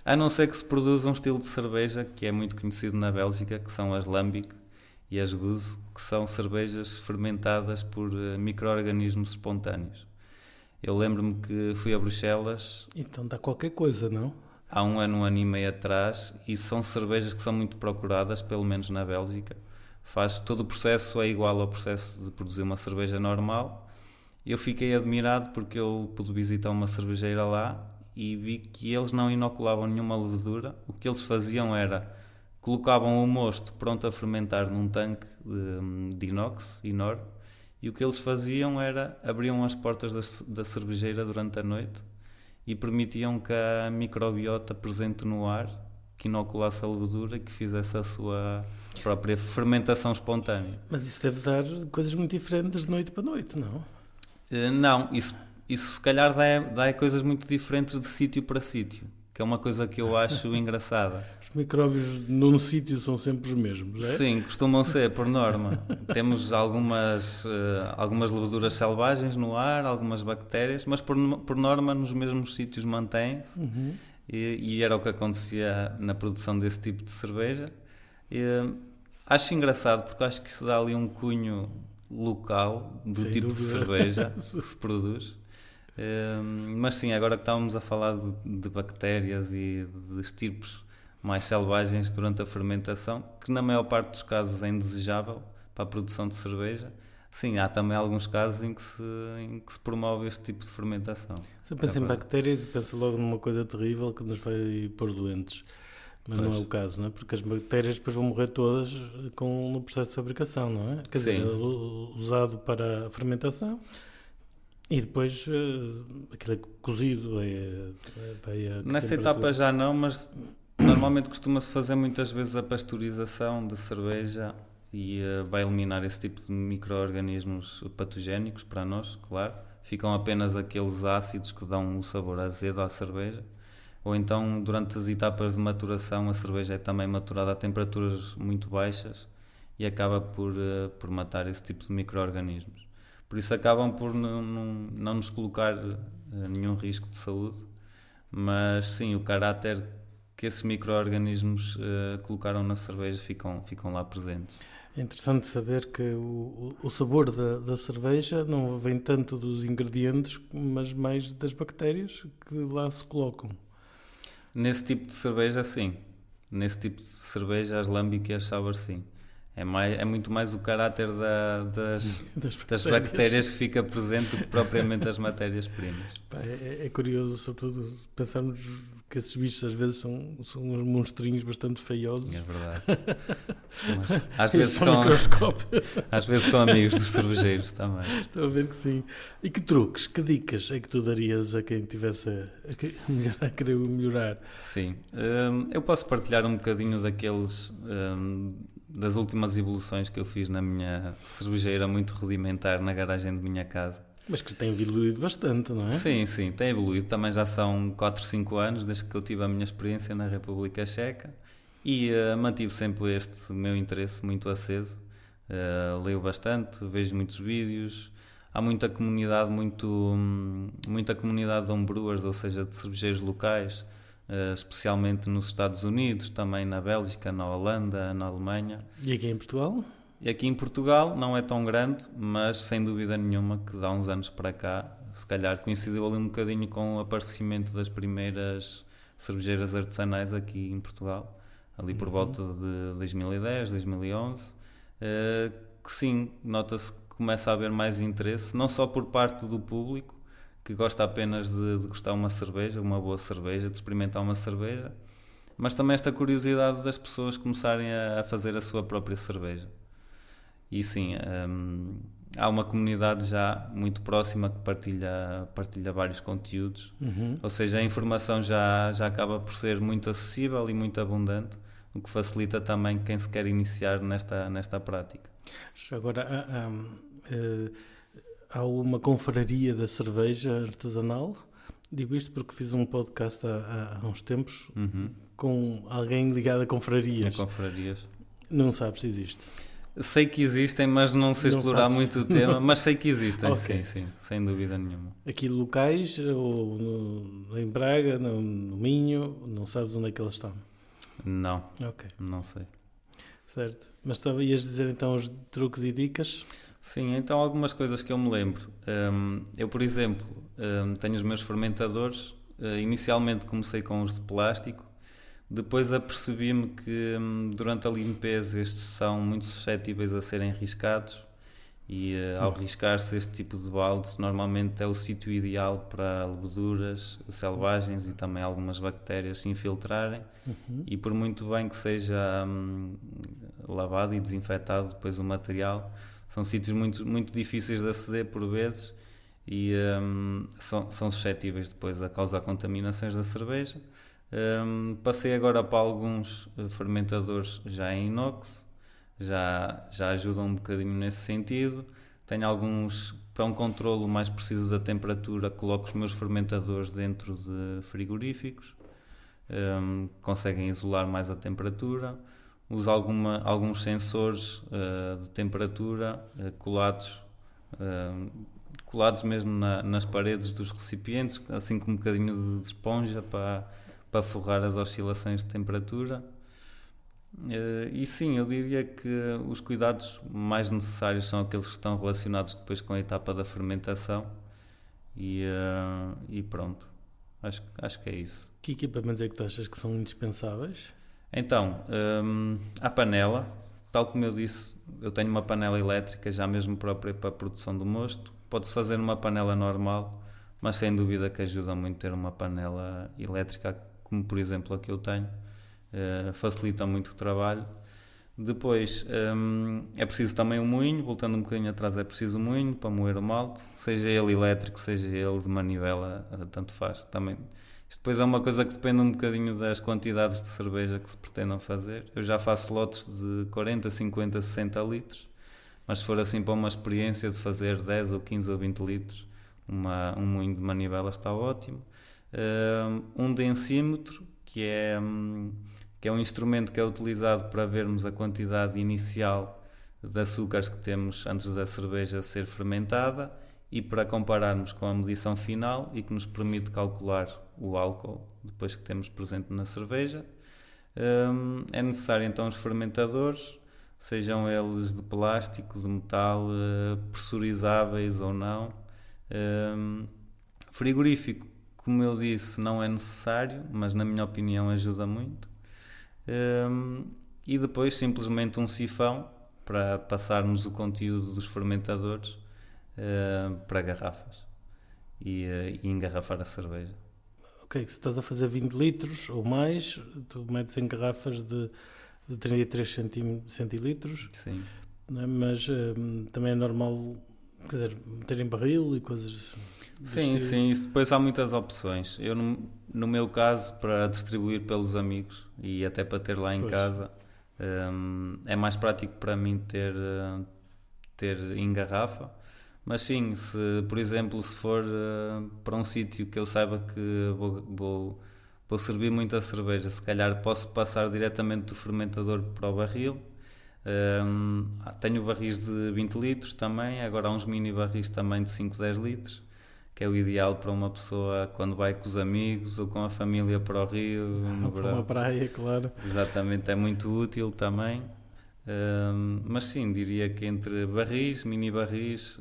A não ser que se produza um estilo de cerveja que é muito conhecido na Bélgica, que são as Lambic e as Goose, que são cervejas fermentadas por micro-organismos espontâneos. Eu lembro-me que fui a Bruxelas... Então dá qualquer coisa, não? Há um ano e meio atrás, e são cervejas que são muito procuradas, pelo menos na Bélgica. Todo o processo é igual ao processo de produzir uma cerveja normal. Eu fiquei admirado porque eu pude visitar uma cervejeira lá e vi que eles não inoculavam nenhuma levedura. O que eles faziam era, colocavam o mosto pronto a fermentar num tanque de inox enorme, e o que eles faziam era, abriam as portas da cervejeira durante a noite e permitiam que a microbiota presente no ar, que inoculasse a levedura e que fizesse a sua própria fermentação espontânea. Mas isso deve dar coisas muito diferentes de noite para noite, não? Não, isso se calhar dá coisas muito diferentes de sítio para sítio, que é uma coisa que eu acho engraçada. Os micróbios num sítio são sempre os mesmos, é? Sim, costumam ser, por norma. Temos algumas leveduras selvagens no ar, algumas bactérias, mas por norma nos mesmos sítios mantêm-se. Uhum. E era o que acontecia na produção desse tipo de cerveja. Acho engraçado porque acho que isso dá ali um cunho local do Sem tipo dúvida. de cerveja que se produz. Mas sim, agora que estávamos a falar de bactérias e de estirpes mais selvagens durante a fermentação, que na maior parte dos casos é indesejável para a produção de cerveja, sim, há também alguns casos em que se promove este tipo de fermentação. Você pensa em bactérias e pensa logo numa coisa terrível que nos vai pôr doentes. Mas não é o caso, não é? Porque as bactérias depois vão morrer todas no processo de fabricação, não é? Quer dizer, usado para a fermentação e depois aquilo é cozido. Nessa etapa já não, mas normalmente costuma-se fazer muitas vezes a pasteurização de cerveja e vai eliminar esse tipo de micro-organismos patogénicos para nós, claro. Ficam apenas aqueles ácidos que dão o sabor azedo à cerveja. Ou então, durante as etapas de maturação, a cerveja é também maturada a temperaturas muito baixas e acaba por matar esse tipo de micro-organismos. Por isso acabam por não nos colocar nenhum risco de saúde, mas sim, o caráter que esses micro-organismos colocaram na cerveja ficam lá presentes. É interessante saber que o sabor da cerveja não vem tanto dos ingredientes, mas mais das bactérias que lá se colocam. Nesse tipo de cerveja, sim. Nesse tipo de cerveja, as Lambic e as Sour, sim. É muito mais o caráter das das bactérias que fica presente do que propriamente as matérias-primas. Pá, é curioso, sobretudo, pensarmos que esses bichos às vezes são uns monstrinhos bastante feiosos. É verdade. Mas às vezes são amigos dos cervejeiros também. Estou a ver que sim. E que truques, que dicas é que tu darias a quem tivesse a querer melhorar? Sim. Eu posso partilhar um bocadinho das últimas evoluções que eu fiz na minha cervejeira muito rudimentar na garagem de minha casa. Mas que tem evoluído bastante, não é? Sim, tem evoluído. Também já são 4, 5 anos desde que eu tive a minha experiência na República Checa e mantive sempre este meu interesse muito aceso. Leio bastante, vejo muitos vídeos. Há muita comunidade de homebrewers, ou seja, de cervejeiros locais, especialmente nos Estados Unidos, também na Bélgica, na Holanda, na Alemanha. E aqui em Portugal? E aqui em Portugal não é tão grande, mas sem dúvida nenhuma que de há uns anos para cá, se calhar coincidiu ali um bocadinho com o aparecimento das primeiras cervejeiras artesanais aqui em Portugal, ali por volta de 2010, 2011, que sim, nota-se que começa a haver mais interesse, não só por parte do público, que gosta apenas de degustar uma cerveja, uma boa cerveja, de experimentar uma cerveja, mas também esta curiosidade das pessoas começarem a fazer a sua própria cerveja. E sim, há uma comunidade já muito próxima que partilha vários conteúdos, ou seja, a informação já acaba por ser muito acessível e muito abundante, o que facilita também quem se quer iniciar nesta prática. Agora, há uma confraria da cerveja artesanal. Digo isto porque fiz um podcast há uns tempos com alguém ligado a confrarias. A confrarias. Não sabes se existe? Sei que existem, mas não sei explorar muito o tema, mas sei que existem, Okay. sim, sem dúvida nenhuma. Aqui locais, ou em Braga, no Minho, não sabes onde é que eles estão? Não, Ok, não sei. certo. Mas ias dizer então os truques e dicas? Sim, então algumas coisas que eu me lembro. Eu, por exemplo, tenho os meus fermentadores. Inicialmente comecei com os de plástico. Depois apercebi-me que durante a limpeza estes são muito suscetíveis a serem riscados e ao riscar-se este tipo de baldes normalmente é o sítio ideal para leveduras selvagens e também algumas bactérias se infiltrarem e por muito bem que seja lavado e desinfetado depois o material, são sítios muito, muito difíceis de aceder por vezes e são suscetíveis depois a causar contaminações da cerveja. Passei agora para alguns fermentadores já em inox, já ajudam um bocadinho nesse sentido. Tenho alguns, para um controlo mais preciso da temperatura, coloco os meus fermentadores dentro de frigoríficos, conseguem isolar mais a temperatura. Uso alguns sensores de temperatura colados mesmo nas paredes dos recipientes, assim com um bocadinho de esponja para forrar as oscilações de temperatura. E sim, eu diria que os cuidados mais necessários são aqueles que estão relacionados depois com a etapa da fermentação e pronto, acho que é isso. Que equipamentos é que tu achas que são indispensáveis? Então, a panela, tal como eu disse, eu tenho uma panela elétrica já mesmo própria para a produção do mosto. Pode-se fazer numa panela normal, mas sem dúvida que ajuda muito ter uma panela elétrica, como por exemplo a que eu tenho, facilita muito o trabalho. Depois é preciso também um moinho, voltando um bocadinho atrás, é preciso um moinho para moer o malte, seja ele elétrico, seja ele de manivela, tanto faz. Também, isto depois é uma coisa que depende um bocadinho das quantidades de cerveja que se pretendam fazer. Eu já faço lotes de 40, 50, 60 litros, mas se for assim para uma experiência de fazer 10 ou 15 ou 20 litros, um moinho de manivela está ótimo. Um densímetro, que é um instrumento que é utilizado para vermos a quantidade inicial de açúcares que temos antes da cerveja ser fermentada e para compararmos com a medição final e que nos permite calcular o álcool depois que temos presente na cerveja. É necessário então os fermentadores, sejam eles de plástico, de metal, pressurizáveis ou não. Frigorífico, como eu disse, não é necessário, mas na minha opinião ajuda muito. E depois simplesmente um sifão para passarmos o conteúdo dos fermentadores para garrafas e engarrafar a cerveja. Ok, se estás a fazer 20 litros ou mais, tu metes em garrafas de 33 centilitros, Sim. né? Mas também é normal, quer dizer, meter em barril e coisas. Sim, sim, isso depois há muitas opções. Eu, no meu caso, para distribuir pelos amigos e até para ter lá em casa, é mais prático para mim ter em garrafa. Mas sim, se, por exemplo, se for para um sítio que eu saiba que vou servir muita cerveja, se calhar posso passar diretamente do fermentador para o barril. Tenho barris de 20 litros também, agora há uns mini barris também de 5, 10 litros, que é o ideal para uma pessoa quando vai com os amigos ou com a família para o rio, no Para verão. uma praia, claro. Exatamente, é muito útil também. Mas sim, diria que entre barris, mini barris,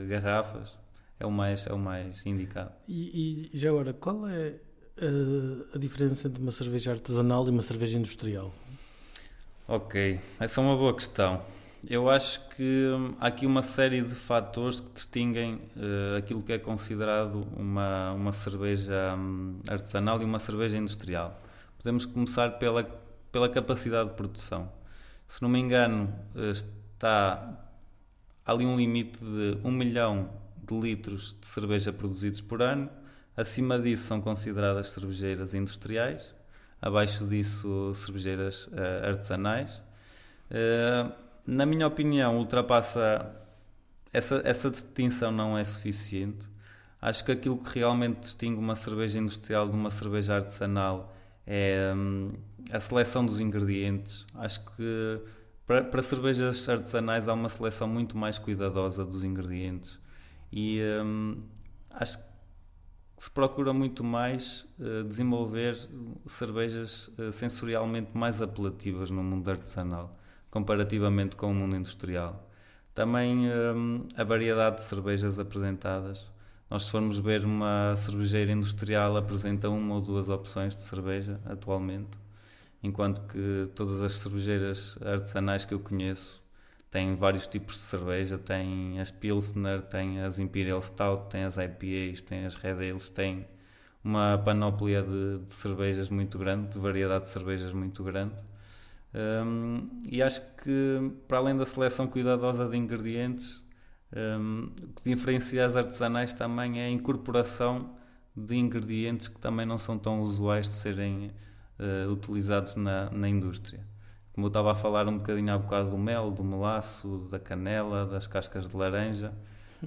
garrafas, é o mais indicado. E já agora, qual é a diferença entre uma cerveja artesanal e uma cerveja industrial? Ok, essa é uma boa questão. Eu acho que há aqui uma série de fatores que distinguem aquilo que é considerado uma cerveja artesanal e uma cerveja industrial. Podemos começar pela capacidade de produção. Se não me engano, está ali um limite de 1 milhão de litros de cerveja produzidos por ano. Acima disso são consideradas cervejeiras industriais, abaixo disso cervejeiras artesanais. Na minha opinião, ultrapassa essa distinção, não é suficiente. Acho que aquilo que realmente distingue uma cerveja industrial de uma cerveja artesanal é a seleção dos ingredientes. Acho que para cervejas artesanais há uma seleção muito mais cuidadosa dos ingredientes e acho que se procura muito mais desenvolver cervejas sensorialmente mais apelativas no mundo artesanal, comparativamente com o mundo industrial. Também a variedade de cervejas apresentadas. Nós, se formos ver, uma cervejeira industrial apresenta 1 ou 2 opções de cerveja atualmente, enquanto que todas as cervejeiras artesanais que eu conheço têm vários tipos de cerveja. Tem as Pilsner, tem as Imperial Stout, tem as IPAs, tem as Red Ales, tem uma panóplia de cervejas muito grande, de variedade de cervejas muito grande. E acho que, para além da seleção cuidadosa de ingredientes, o que diferencia as artesanais também é a incorporação de ingredientes que também não são tão usuais de serem utilizados na indústria. Como eu estava a falar um bocadinho há bocado do mel, do melaço, da canela, das cascas de laranja,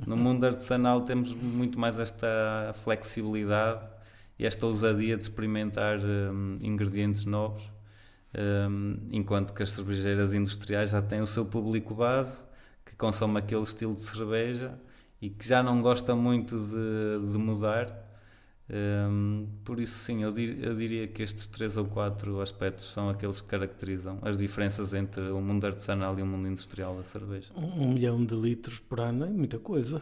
no mundo artesanal temos muito mais esta flexibilidade e esta ousadia de experimentar ingredientes novos, enquanto que as cervejeiras industriais já têm o seu público base, que consome aquele estilo de cerveja e que já não gosta muito de mudar. Por isso, sim, eu diria que estes 3 ou 4 aspectos são aqueles que caracterizam as diferenças entre o mundo artesanal e o mundo industrial da cerveja. 1 milhão de litros por ano é muita coisa.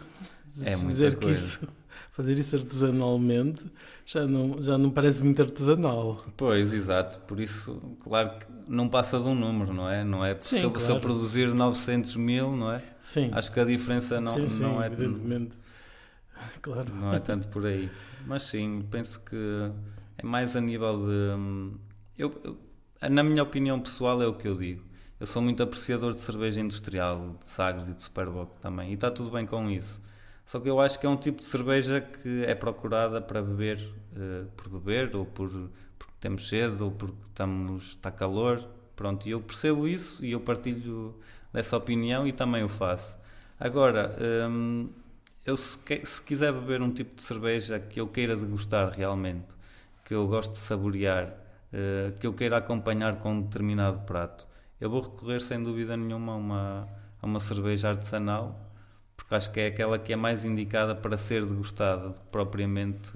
É muita dizer coisa. Que fazer isso artesanalmente já não parece muito artesanal. Pois, exato. Por isso, claro que não passa de um número, não é? Não é? Sim, Se eu produzir 900 mil, não é? Sim. Acho que a diferença não é... Evidentemente. Claro. Não é tanto por aí. Mas sim, penso que é mais a nível de... na minha opinião pessoal é o que eu digo. Eu sou muito apreciador de cerveja industrial, de Sagres e de Superboc também. E está tudo bem com isso. Só que eu acho que é um tipo de cerveja que é procurada para beber, por beber, ou porque temos sede, ou porque está calor. Pronto, e eu percebo isso e eu partilho dessa opinião e também o faço. Agora... eu se quiser beber um tipo de cerveja que eu queira degustar realmente, que eu gosto de saborear, que eu queira acompanhar com um determinado prato, eu vou recorrer sem dúvida nenhuma a uma cerveja artesanal, porque acho que é aquela que é mais indicada para ser degustada do que propriamente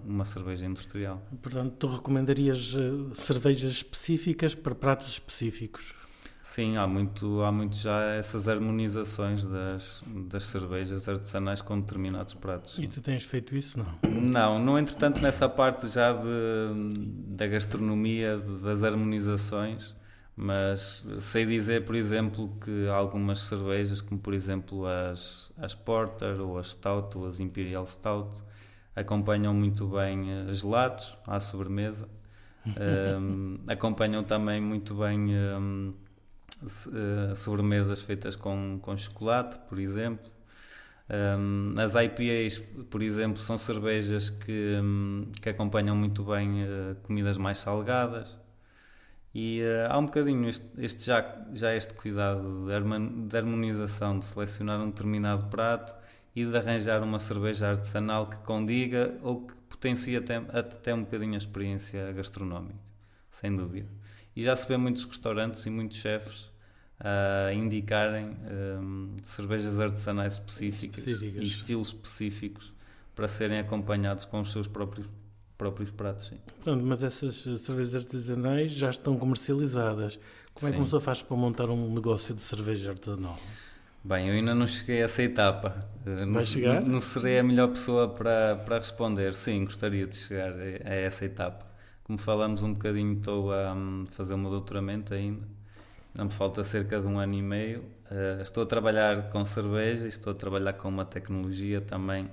uma cerveja industrial. Portanto, tu recomendarias cervejas específicas para pratos específicos? Sim, há muito já essas harmonizações das cervejas artesanais com determinados pratos. E tu tens feito isso, não? Não entretanto nessa parte já da gastronomia, das harmonizações, Mas sei dizer, por exemplo, que algumas cervejas, como por exemplo as Porter ou as Stout ou as Imperial Stout, acompanham muito bem gelados à sobremesa. Acompanham também muito bem sobremesas feitas com chocolate, por exemplo. As IPAs, por exemplo, são cervejas que acompanham muito bem comidas mais salgadas. E há um bocadinho este cuidado de harmonização, de selecionar um determinado prato e de arranjar uma cerveja artesanal que condiga ou que potencie até um bocadinho a experiência gastronómica, sem dúvida. E já se vê muitos restaurantes e muitos chefes a indicarem cervejas artesanais específicas e estilos específicos para serem acompanhados com os seus próprios pratos. Sim. Pronto, mas essas cervejas artesanais já estão comercializadas. Como é que uma pessoa faz para montar um negócio de cerveja artesanal? Bem, eu ainda não cheguei a essa etapa. Vai chegar? Não serei a melhor pessoa para responder. Sim, gostaria de chegar a essa etapa. Como falamos um bocadinho, estou a fazer o meu doutoramento ainda. Não me falta cerca de 1 ano e meio. Estou a trabalhar com cerveja e estou a trabalhar com uma tecnologia também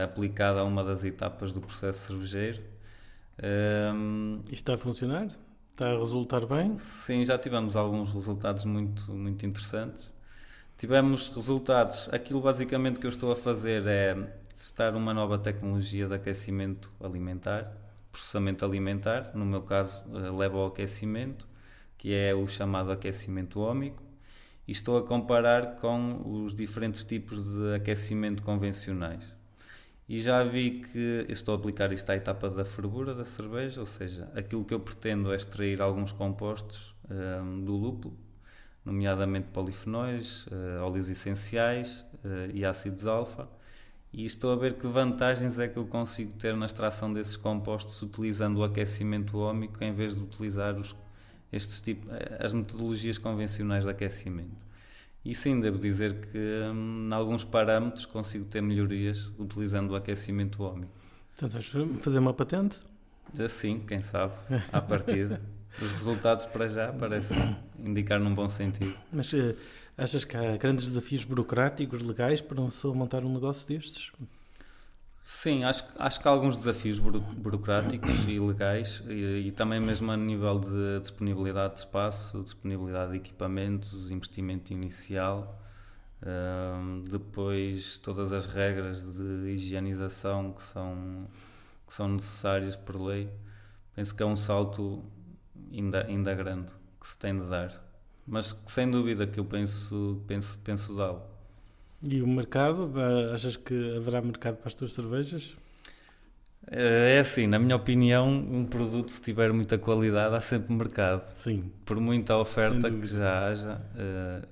aplicada a uma das etapas do processo cervejeiro. E está a funcionar? Está a resultar bem? Sim, já tivemos alguns resultados muito, muito interessantes. Tivemos resultados. Aquilo basicamente que eu estou a fazer é testar uma nova tecnologia de aquecimento alimentar, processamento alimentar. No meu caso, leva ao aquecimento, que é o chamado aquecimento óhmico. E estou a comparar com os diferentes tipos de aquecimento convencionais. E já vi que estou a aplicar isto à etapa da fervura da cerveja, ou seja, aquilo que eu pretendo é extrair alguns compostos do lúpulo, nomeadamente polifenóis, óleos essenciais e ácidos alfa, e estou a ver que vantagens é que eu consigo ter na extração desses compostos utilizando o aquecimento óhmico em vez de utilizar as metodologias convencionais de aquecimento. E sim, devo dizer que em alguns parâmetros consigo ter melhorias utilizando o aquecimento óhmico. Portanto, vais fazer uma patente? Sim, quem sabe, à partida. Os resultados para já parecem indicar num bom sentido. Mas achas que há grandes desafios burocráticos, legais, para uma pessoa montar um negócio destes? Sim, acho que há alguns desafios burocráticos e legais e também mesmo a nível de disponibilidade de espaço, disponibilidade de equipamentos, investimento inicial, depois todas as regras de higienização que são necessárias por lei. Penso que é um salto ainda grande que se tem de dar, mas que sem dúvida que eu penso dá-lo. E o mercado? Achas que haverá mercado para as tuas cervejas? É assim, na minha opinião, um produto, se tiver muita qualidade, há sempre mercado. Sim. Por muita oferta que já haja.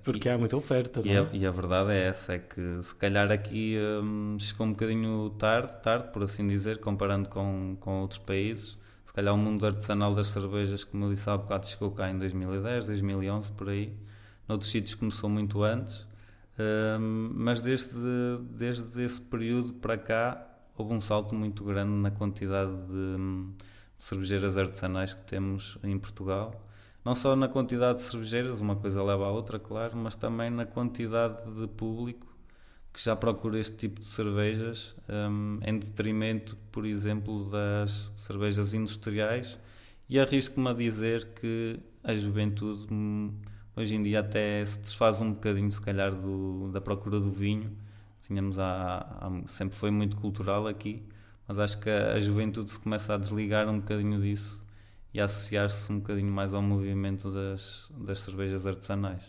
Porque há muita oferta, não é? E a verdade é essa, é que se calhar aqui chegou um bocadinho tarde, por assim dizer, comparando com outros países. Se calhar o mundo artesanal das cervejas, como eu disse há bocado, chegou cá em 2010, 2011, por aí. Noutros sítios começou muito antes. Mas desde esse período para cá houve um salto muito grande na quantidade de cervejeiras artesanais que temos em Portugal. Não só na quantidade de cervejeiras, uma coisa leva à outra, claro, mas também na quantidade de público que já procura este tipo de cervejas, em detrimento, por exemplo, das cervejas industriais. E arrisco-me a dizer que a juventude hoje em dia até se desfaz um bocadinho, se calhar, da procura do vinho. Sempre foi muito cultural aqui, mas acho que a juventude se começa a desligar um bocadinho disso e a associar-se um bocadinho mais ao movimento das cervejas artesanais.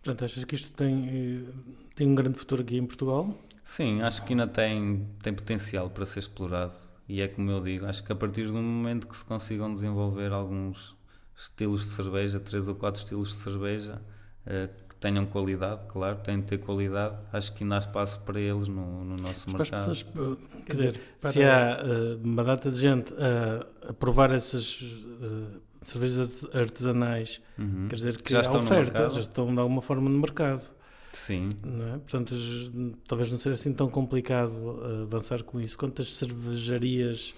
Portanto, achas que isto tem um grande futuro aqui em Portugal? Sim, acho que ainda tem potencial para ser explorado. E é como eu digo, acho que a partir do momento que se consigam desenvolver alguns estilos de cerveja, 3 ou 4 estilos de cerveja que tenham qualidade, claro, têm de ter qualidade, acho que ainda há espaço para eles no nosso mercado. As pessoas, quer dizer, se há uma data de gente a provar essas cervejas artesanais, quer dizer que já há oferta, já estão de alguma forma no mercado. Sim. Não é? Portanto, talvez não seja assim tão complicado avançar com isso. Quantas cervejarias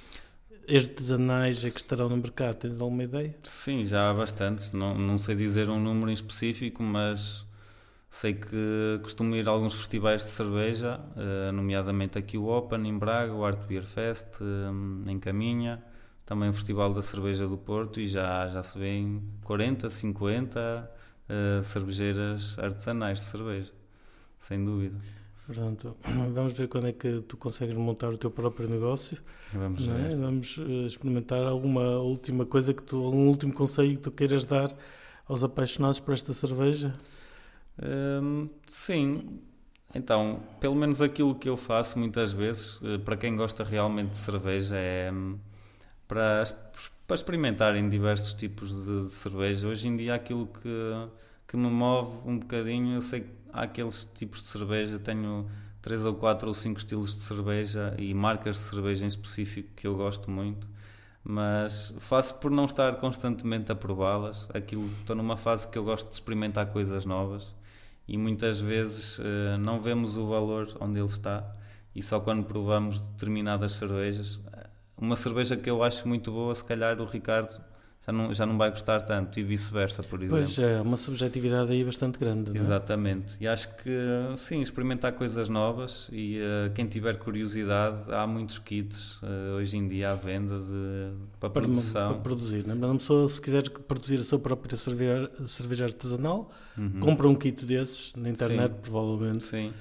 artesanais é que estarão no mercado? Tens alguma ideia? Sim, já há bastantes. Não sei dizer um número em específico, mas sei que costumo ir a alguns festivais de cerveja, nomeadamente aqui o Open em Braga, o Art Beer Fest em Caminha, também o Festival da Cerveja do Porto, e já se vêem 40, 50 cervejeiras artesanais de cerveja, sem dúvida. Portanto, vamos ver quando é que tu consegues montar o teu próprio negócio. Vamos Não é? ver. Vamos experimentar alguma última coisa algum último conselho que tu queiras dar aos apaixonados por esta cerveja? Sim, então, pelo menos aquilo que eu faço muitas vezes, para quem gosta realmente de cerveja, é para, para experimentarem diversos tipos de cerveja. Hoje em dia, aquilo que me move um bocadinho, eu sei que há aqueles tipos de cerveja, tenho 3 ou 4 ou 5 estilos de cerveja e marcas de cerveja em específico que eu gosto muito, mas faço por não estar constantemente a prová-las. Estou numa fase que eu gosto de experimentar coisas novas e muitas vezes não vemos o valor onde ele está, e só quando provamos determinadas cervejas. Uma cerveja que eu acho muito boa, se calhar o Ricardo já não vai gostar tanto, e vice-versa, por exemplo. Pois é, uma subjetividade aí bastante grande, não é? Exatamente, e acho que sim, experimentar coisas novas, e quem tiver curiosidade, há muitos kits hoje em dia à venda para produção. Para produzir, não é? Uma pessoa, se quiser produzir a sua própria cerveja artesanal, Uhum. compra um kit desses na internet, Sim. provavelmente. Sim.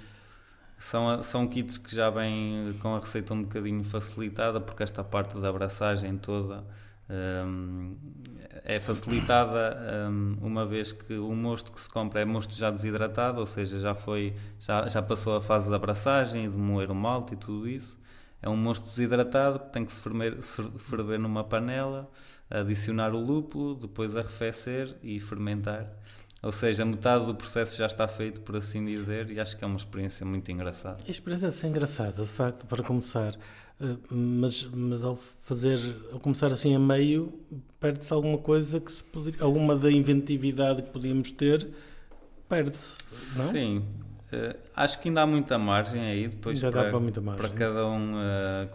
São kits que já vêm com a receita um bocadinho facilitada, porque esta parte da abraçagem toda é facilitada, uma vez que o mosto que se compra é mosto já desidratado, ou seja, já passou a fase da abraçagem e de moer o malte e tudo isso. É um mosto desidratado que tem que se ferver numa panela, adicionar o lúpulo, depois arrefecer e fermentar. Ou seja, metade do processo já está feito, por assim dizer, e acho que é uma experiência muito engraçada. A experiência é engraçada, de facto, para começar. Mas ao começar assim a meio, perde-se alguma coisa alguma da inventividade que podíamos ter, perde-se, não? Sim, acho que ainda há muita margem aí, depois Já dá para muita margem. para cada um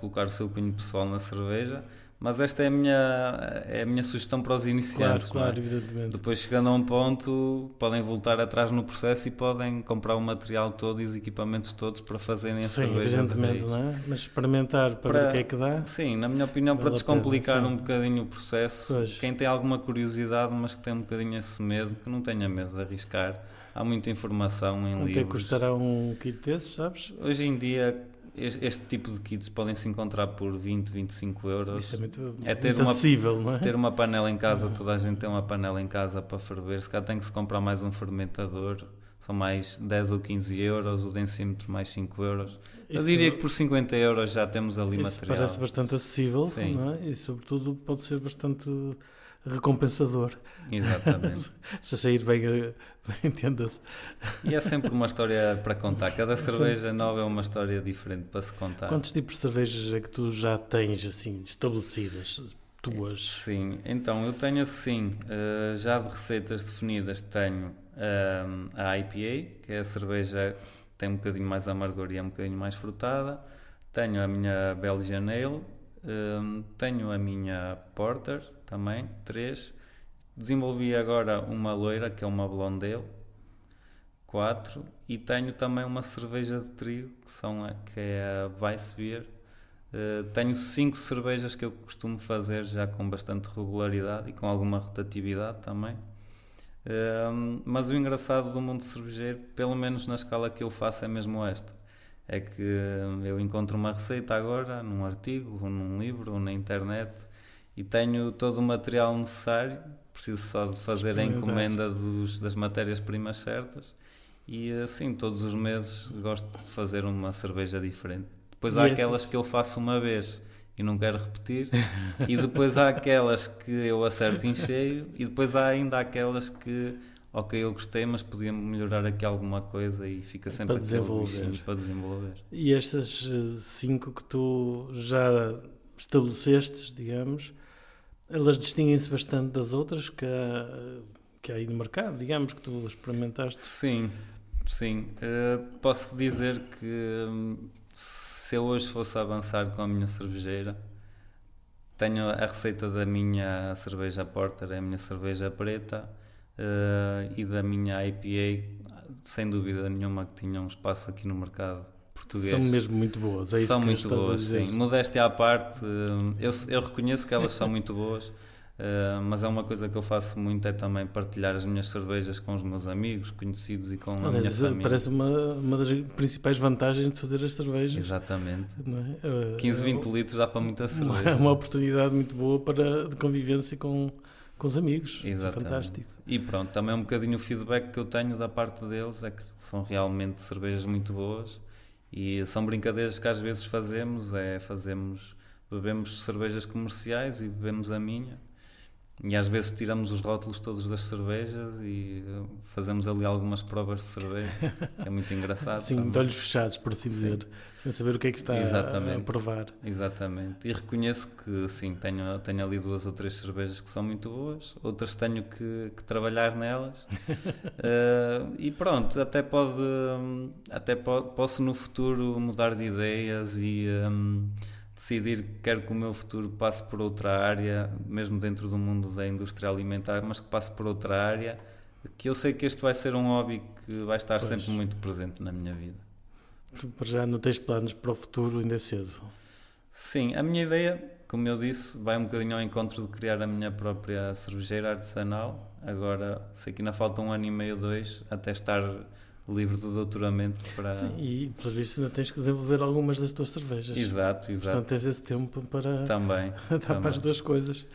colocar o seu cunho pessoal na cerveja, mas esta é a minha sugestão para os iniciantes. Claro, não é? evidentemente. Depois, chegando a um ponto, podem voltar atrás no processo e podem comprar o material todo e os equipamentos todos para fazerem a Sim, cerveja. evidentemente, não é? Mas experimentar para ver o que é que dá. Sim, na minha opinião, para Vale a pena, descomplicar sim. um bocadinho o processo, Pois. quem tem alguma curiosidade, mas que tem um bocadinho esse medo, que não tenha medo de arriscar. Há muita informação em Quanto é que livros. custará um kit desses, sabes? Hoje em dia, este tipo de kits podem se encontrar por 20, 25 euros. Isso é muito, ter muito acessível, não é? Ter uma panela em casa, toda a gente tem uma panela em casa para ferver. Se calhar tem que se comprar mais um fermentador, são mais 10 ou 15 euros, o densímetro mais 5 euros. Eu diria que por 50 euros já temos ali Isso material. parece bastante acessível, Sim. não é? E sobretudo pode ser bastante recompensador. Exatamente. Se sair bem, entenda-se. E é sempre uma história para contar. Cada cerveja nova é uma história diferente para se contar. Quantos tipos de cervejas é que tu já tens assim estabelecidas, tuas? Sim, então eu tenho assim, já de receitas definidas, tenho a IPA, que é a cerveja que tem um bocadinho mais amargor e é um bocadinho mais frutada. Tenho a minha Belgian Ale, tenho a minha Porter também, 3. Desenvolvi agora uma loira, que é uma Blonde Ale, 4. E tenho também uma cerveja de trigo, que é a Weissbier. Tenho 5 cervejas que eu costumo fazer já com bastante regularidade e com alguma rotatividade também. Mas o engraçado do mundo cervejeiro, pelo menos na escala que eu faço, é mesmo esta. É que eu encontro uma receita agora num artigo, ou num livro, ou na internet, e tenho todo o material necessário. Preciso só de fazer a encomenda das matérias-primas certas, e assim todos os meses gosto de fazer uma cerveja diferente. Depois há aquelas que eu faço uma vez e não quero repetir, e depois há aquelas que eu acerto em cheio, e depois há ainda aquelas que, ok, eu gostei, mas podia melhorar aqui alguma coisa, e fica sempre aquele bichinho para desenvolver. E estas 5 que tu já estabeleceste, digamos, elas distinguem-se bastante das outras que há aí no mercado, digamos, que tu experimentaste? Sim. Posso dizer que se eu hoje fosse avançar com a minha cervejeira, tenho a receita da minha cerveja Porter, é a minha cerveja preta, e da minha IPA, sem dúvida nenhuma que tinha um espaço aqui no mercado português. São mesmo muito boas, é isso são que muito estás a boas, dizer. sim. Modéstia à parte, eu reconheço que elas são muito boas, mas é uma coisa que eu faço muito, é também partilhar as minhas cervejas com os meus amigos, conhecidos e com a minha Aliás, família. parece uma das principais vantagens de fazer as cervejas. Exatamente. Não é? 15, 20 litros dá para muita cerveja. É uma oportunidade muito boa de convivência com os amigos. Isso é Exatamente. fantástico. E pronto, também um bocadinho o feedback que eu tenho da parte deles é que são realmente cervejas muito boas e são brincadeiras que às vezes bebemos cervejas comerciais e bebemos a minha e às vezes tiramos os rótulos todos das cervejas e fazemos ali algumas provas de cerveja, que é muito engraçado. Sim, também. de olhos fechados, por assim dizer, sem saber o que é que está a provar. Exatamente, e reconheço que sim, tenho ali 2 ou 3 cervejas que são muito boas, outras tenho que trabalhar nelas. E pronto, posso no futuro mudar de ideias e decidir que quero que o meu futuro passe por outra área, mesmo dentro do mundo da indústria alimentar, mas que passe por outra área, que eu sei que este vai ser um hobby que vai estar sempre muito presente na minha vida. Para já não tens planos para o futuro, ainda é cedo. Sim, a minha ideia, como eu disse, vai um bocadinho ao encontro de criar a minha própria cervejeira artesanal. Agora, sei que ainda falta 1 ano e meio, 2, até estar livre do doutoramento para... Sim, e pelos vistos ainda tens que desenvolver algumas das tuas cervejas. Exato. Portanto, tens esse tempo para também para as duas coisas.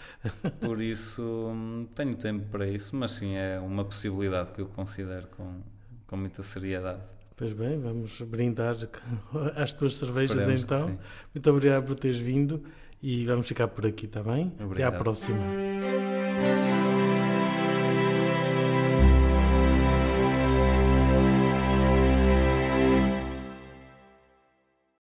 Por isso, tenho tempo para isso, mas sim, é uma possibilidade que eu considero com muita seriedade. Pois bem, vamos brindar às tuas cervejas. Esperemos então. Muito obrigado por teres vindo e vamos ficar por aqui, está bem? Obrigado. Até à próxima.